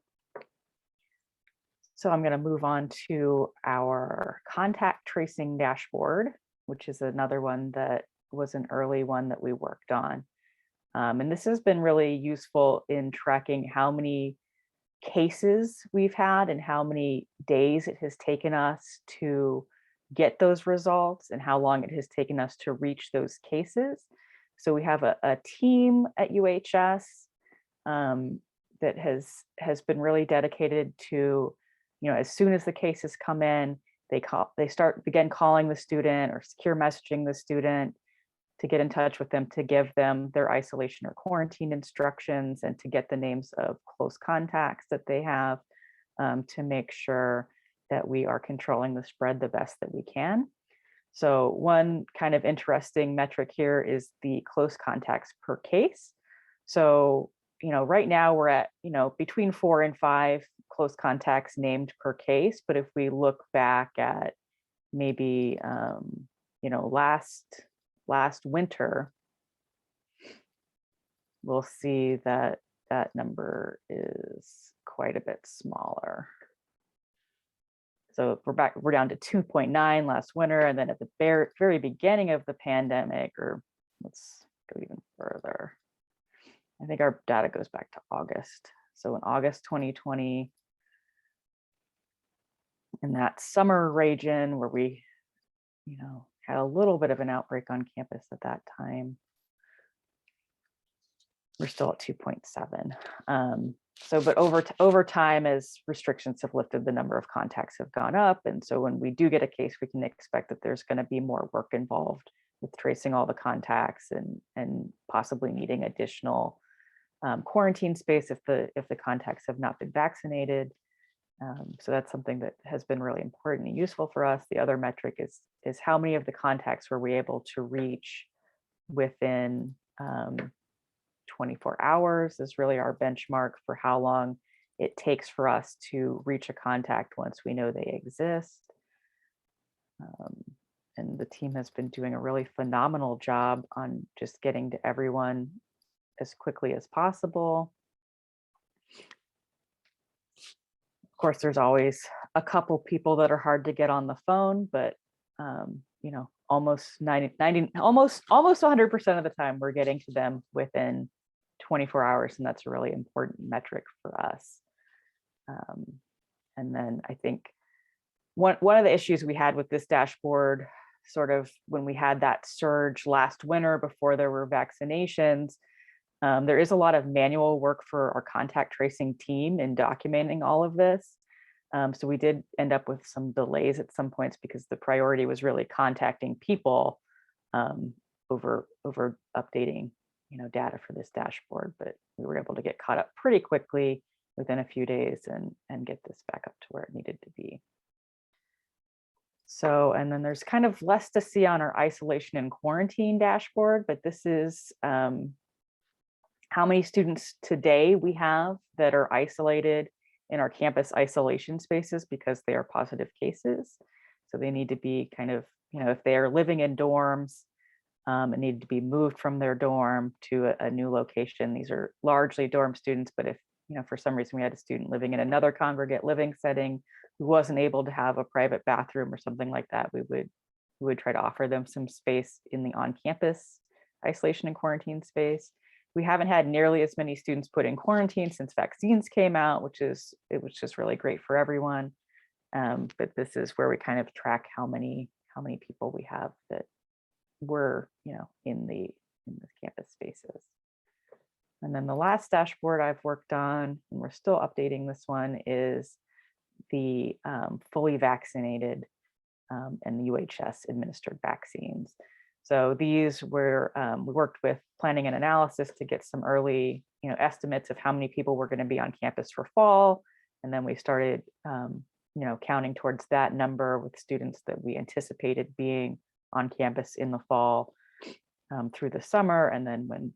So I'm going to move on to our contact tracing dashboard, which is another one that was an early one that we worked on. And this has been really useful in tracking how many cases we've had and how many days it has taken us to get those results and how long it has taken us to reach those cases. So we have a team at UHS that has been really dedicated to, as soon as the cases come in, they begin calling the student or secure messaging the student to get in touch with them, to give them their isolation or quarantine instructions, and to get the names of close contacts that they have, to make sure that we are controlling the spread the best that we can. So one kind of interesting metric here is the close contacts per case. So, right now we're at, between 4 and 5 close contacts named per case. But if we look back at maybe, last winter, we'll see that that number is quite a bit smaller. So we're down to 2.9 last winter, and then at the very beginning of the pandemic, or let's go even further. I think our data goes back to August. So in August 2020, in that summer region where we, had a little bit of an outbreak on campus at that time, we're still at 2.7. But over time, as restrictions have lifted, the number of contacts have gone up. And so when we do get a case, we can expect that there's going to be more work involved with tracing all the contacts and possibly needing additional quarantine space if the contacts have not been vaccinated. So that's something that has been really important and useful for us. The other metric is how many of the contacts were we able to reach within 24 hours is really our benchmark for how long it takes for us to reach a contact once we know they exist. And the team has been doing a really phenomenal job on just getting to everyone as quickly as possible. Of course, there's always a couple people that are hard to get on the phone, but almost 100% of the time we're getting to them within 24 hours, and that's a really important metric for us. And then I think one of the issues we had with this dashboard, sort of when we had that surge last winter before there were vaccinations, there is a lot of manual work for our contact tracing team in documenting all of this. So we did end up with some delays at some points because the priority was really contacting people over updating data for this dashboard, but we were able to get caught up pretty quickly within a few days and get this back up to where it needed to be. So, and then there's kind of less to see on our isolation and quarantine dashboard, but this is how many students today we have that are isolated in our campus isolation spaces because they are positive cases. So they need to be kind of, if they are living in dorms, and need to be moved from their dorm to a new location. These are largely dorm students, but if, for some reason we had a student living in another congregate living setting who wasn't able to have a private bathroom or something like that, we would try to offer them some space in the on-campus isolation and quarantine space. We haven't had nearly as many students put in quarantine since vaccines came out, which was just really great for everyone. But this is where we kind of track how many people we have that were, in the campus spaces. And then the last dashboard I've worked on, and we're still updating this one, is the fully vaccinated and the UHS administered vaccines. So these were, we worked with planning and analysis to get some early, estimates of how many people were going to be on campus for fall. And then we started, counting towards that number with students that we anticipated being on campus in the fall through the summer. And then when,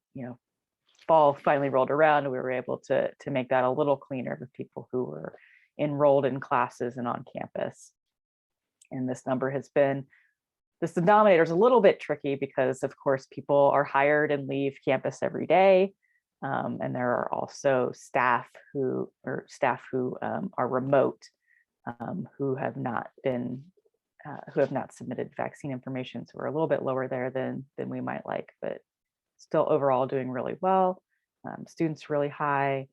fall finally rolled around, we were able to make that a little cleaner with people who were enrolled in classes and on campus. And this number has been, this denominator is a little bit tricky because of course people are hired and leave campus every day. And there are also staff who are remote, who have not submitted vaccine information. So we're a little bit lower there than we might like, but still overall doing really well. Students really high.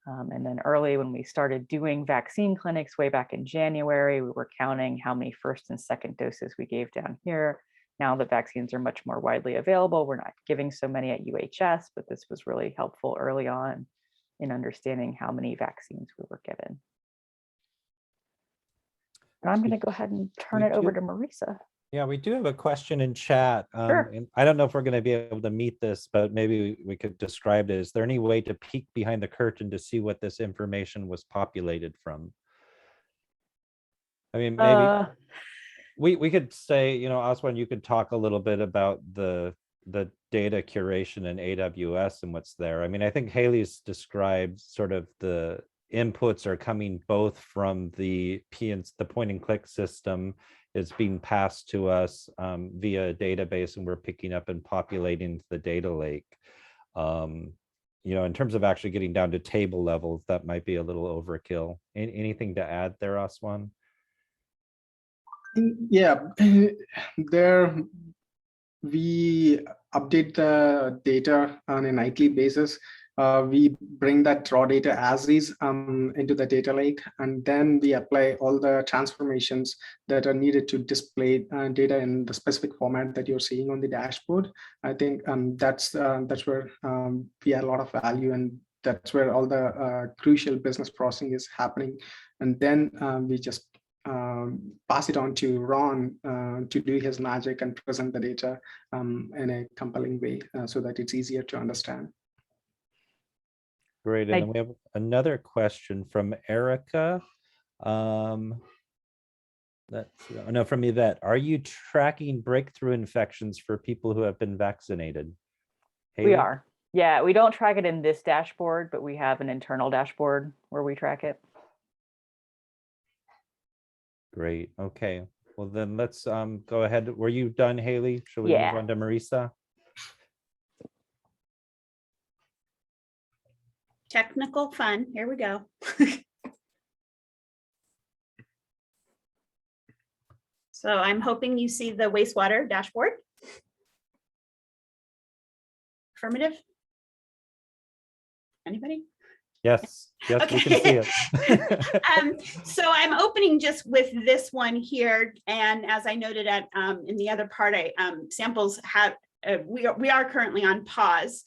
And then early when we started doing vaccine clinics way back in January, we were counting how many first and second doses we gave down here. Now that vaccines are much more widely available, we're not giving so many at UHS, but this was really helpful early on in understanding how many vaccines we were given. And I'm going to go ahead and turn it over to Marisa.
Yeah, we do have a question in chat.
Sure.
And I don't know if we're going to be able to meet this, but maybe we could describe it. Is there any way to peek behind the curtain to see what this information was populated from? I mean, maybe we could say, you know, Aswan, you could talk a little bit about the data curation in AWS and what's there. I mean, I think Hayley's described sort of the inputs are coming both from the point and click system is being passed to us via a database, and we're picking up and populating the data lake. You know, in terms of actually getting down to table levels, that might be a little overkill. Anything to add there, Aswan?
Yeah, there we update the data on a nightly basis. We bring that raw data as is into the data lake, and then we apply all the transformations that are needed to display data in the specific format that you're seeing on the dashboard. I think that's where we add a lot of value, and that's where all the crucial business processing is happening. And then we just pass it on to Ron to do his magic and present the data in a compelling way so that it's easier to understand.
Great. And then we have another question from Erica. From Yvette. Are you tracking breakthrough infections for people who have been vaccinated? Hayley?
We are. Yeah, we don't track it in this dashboard, but we have an internal dashboard where we track it.
Great. Okay. Well, then let's go ahead. Were you done, Hayley? Shall we move on to Marisa?
Technical fun. Here we go. So I'm hoping you see the wastewater dashboard. Affirmative? Anybody?
Yes. Yes, okay. We can see it.
So I'm opening just with this one here, and as I noted at in the other part, samples have we are currently on pause.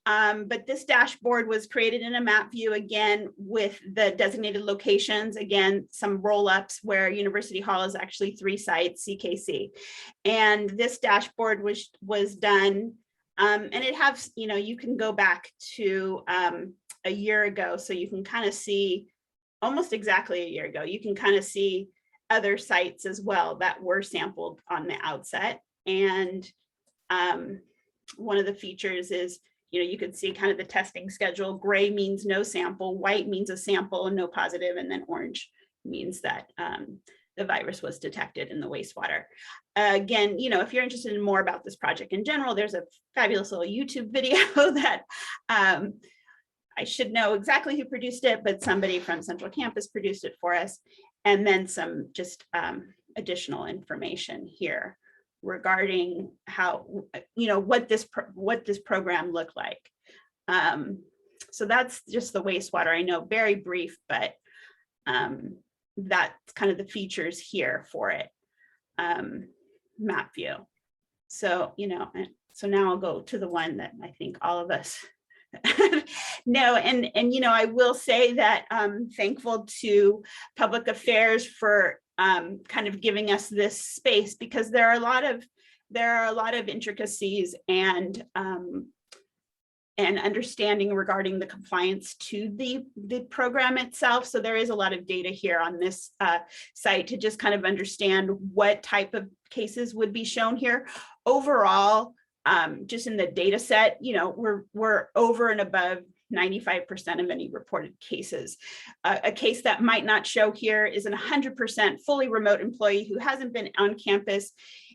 But this dashboard was created in a map view, again, with the designated locations, again, some roll-ups where University Hall is actually 3 sites, CKC. And this dashboard was done, and it has, you can go back to a year ago, so you can kind of see, almost exactly a year ago, you can kind of see other sites as well that were sampled on the outset. And one of the features is, you could see kind of the testing schedule. Gray means no sample, white means a sample and no positive, and then orange means that the virus was detected in the wastewater. Again, if you're interested in more about this project in general, there's a fabulous little YouTube video that I should know exactly who produced it, but somebody from Central Campus produced it for us. And then some just additional information here regarding how, what this program looked like. So that's just the wastewater. I know, very brief, but that's kind of the features here for it. Map view. So, so now I'll go to the one that I think all of us know. And I will say that I'm thankful to Public Affairs for kind of giving us this space, because there are a lot of intricacies and understanding regarding the compliance to the program itself. So there is a lot of data here on this site to just kind of understand what type of cases would be shown here. Overall, just in the data set, we're over and above 95% of any reported cases. A case that might not show here is an 100% fully remote employee who hasn't been on campus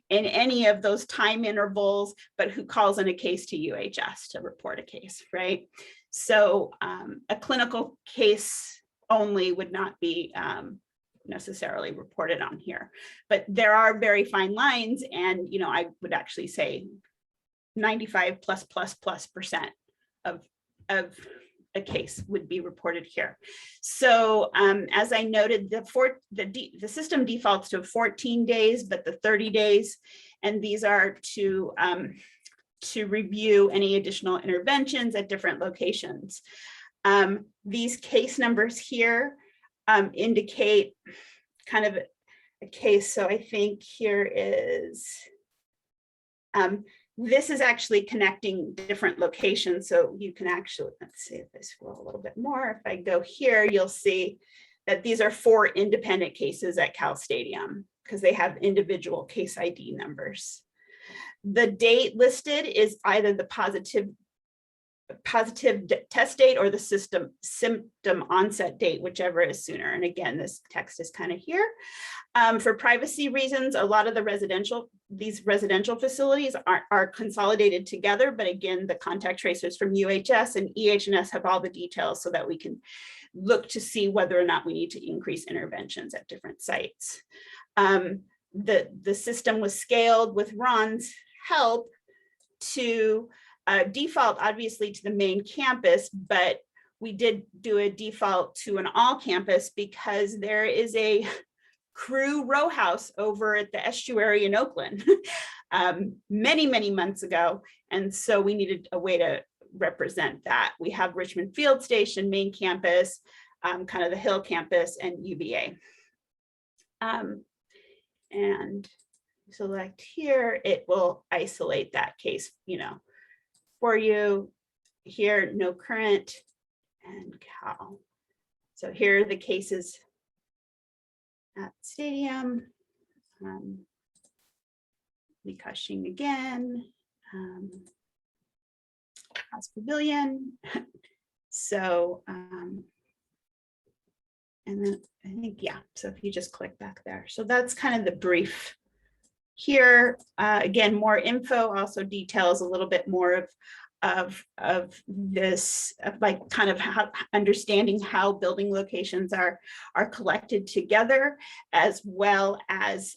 in any of those time intervals, but who calls in a case to UHS to report a case, right? So a clinical case only would not be necessarily reported on here, but there are very fine lines, and I would actually say 95+++% of a case would be reported here. So as I noted, the system defaults to 14 days, but the 30 days, and these are to review any additional interventions at different locations. These case numbers here indicate kind of a case. So I think here is, this is actually connecting different locations. So you can actually, let's see if I scroll a little bit more. If I go here, you'll see that these are 4 independent cases at Cal Stadium because they have individual case ID numbers. The date listed is either the positive test date or the symptom onset date, whichever is sooner. And again, this text is kind of here. For privacy reasons, a lot of these residential facilities are consolidated together. But again, the contact tracers from UHS and EH&S have all the details so that we can look to see whether or not we need to increase interventions at different sites. The system was scaled with Ron's help to default obviously to the main campus, but we did do a default to an all campus because there is a crew row house over at the estuary in Oakland many months ago. And so we needed a way to represent that. We have Richmond Field Station, main campus, kind of the Hill campus, and UVA. And select here, it will isolate that case, for you. Here, no current, and Cal. So here are the cases at stadium. Lee Cushing again. House Pavilion. So, and then I think, yeah, so if you just click back there. So that's kind of the brief here. Again, more info, also details a little bit more of this, like kind of how understanding how building locations are collected together, as well as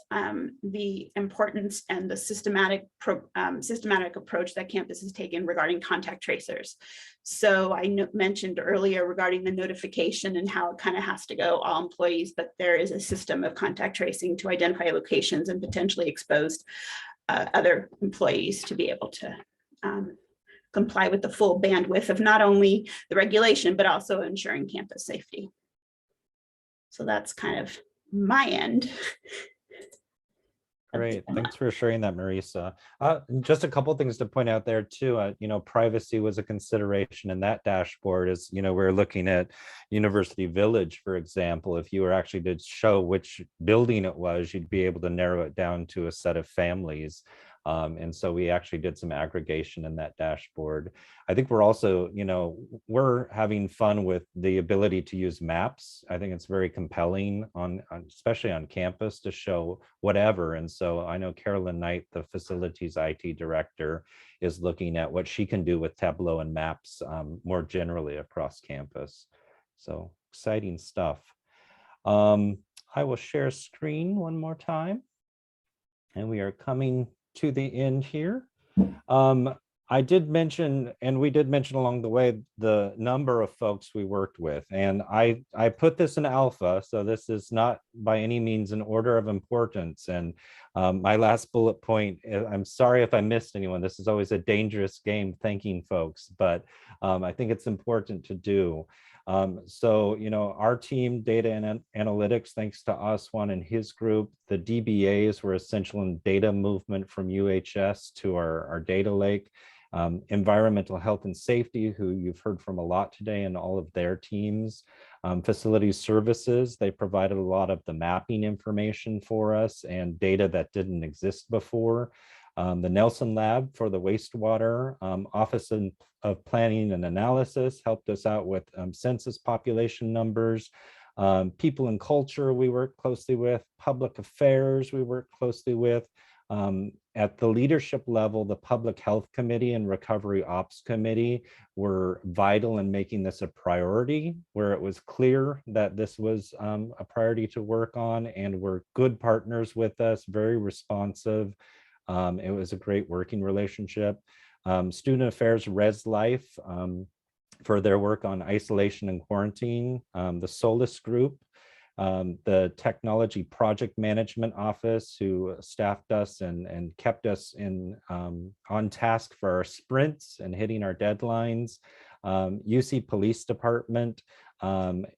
the importance and the systematic approach that campus has taken regarding contact tracers. So I mentioned earlier regarding the notification and how it kind of has to go all employees, but there is a system of contact tracing to identify locations and potentially exposed other employees to be able to comply with the full bandwidth of not only the regulation, but also ensuring campus safety. So that's kind of my end.
Great, thanks for sharing that, Marisa. Just a couple of things to point out there too. Privacy was a consideration in that dashboard. As we're looking at University Village, for example. If you were actually to show which building it was, you'd be able to narrow it down to a set of families. And so we actually did some aggregation in that dashboard. I think we're also, we're having fun with the ability to use maps. I think it's very compelling especially on campus, to show whatever. And so I know Carolyn Knight, the facilities IT director, is looking at what she can do with Tableau and maps more generally across campus. So exciting stuff. I will share screen one more time. And we are coming to the end here. I did mention, and we did mention along the way, the number of folks we worked with. And I put this in alpha, so this is not by any means an order of importance. And my last bullet point, I'm sorry if I missed anyone. This is always a dangerous game, thanking folks, but I think it's important to do. So, our team, data and analytics, thanks to Aswan and his group, the DBAs were essential in data movement from UHS to our data lake. Environmental health and safety, who you've heard from a lot today, and all of their teams. Facilities services, they provided a lot of the mapping information for us and data that didn't exist before. The Nelson Lab for the wastewater, Office of Planning and Analysis helped us out with census population numbers. People and culture we work closely with, public affairs we work closely with. At the leadership level, the Public Health Committee and Recovery Ops Committee were vital in making this a priority, where it was clear that this was a priority to work on, and were good partners with us, very responsive. It was a great working relationship. Student Affairs Res Life for their work on isolation and quarantine. The Solus Group, the Technology Project Management Office, who staffed us and kept us on task for our sprints and hitting our deadlines. UC Police Department,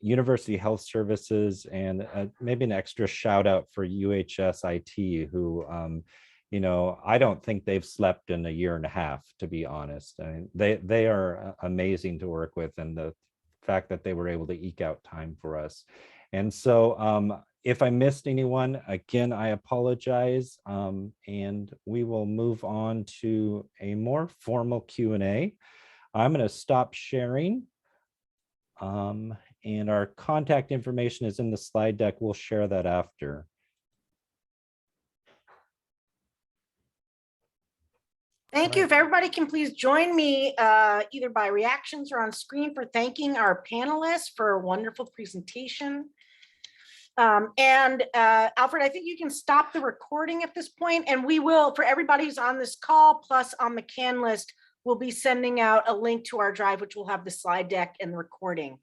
University Health Services, and maybe an extra shout out for UHS IT, who, you know, I don't think they've slept in a year and a half, to be honest. I mean, they are amazing to work with, and the fact that they were able to eke out time for us. And so if I missed anyone, again, I apologize, and we will move on to a more formal Q&A. I'm going to stop sharing. And our contact information is in the slide deck. We'll share that after.
Thank you. If everybody can please join me either by reactions or on screen for thanking our panelists for a wonderful presentation. Alfred, I think you can stop the recording at this point, and we will, for everybody who's on this call plus on the CAN list, we'll be sending out a link to our drive, which will have the slide deck and the recording.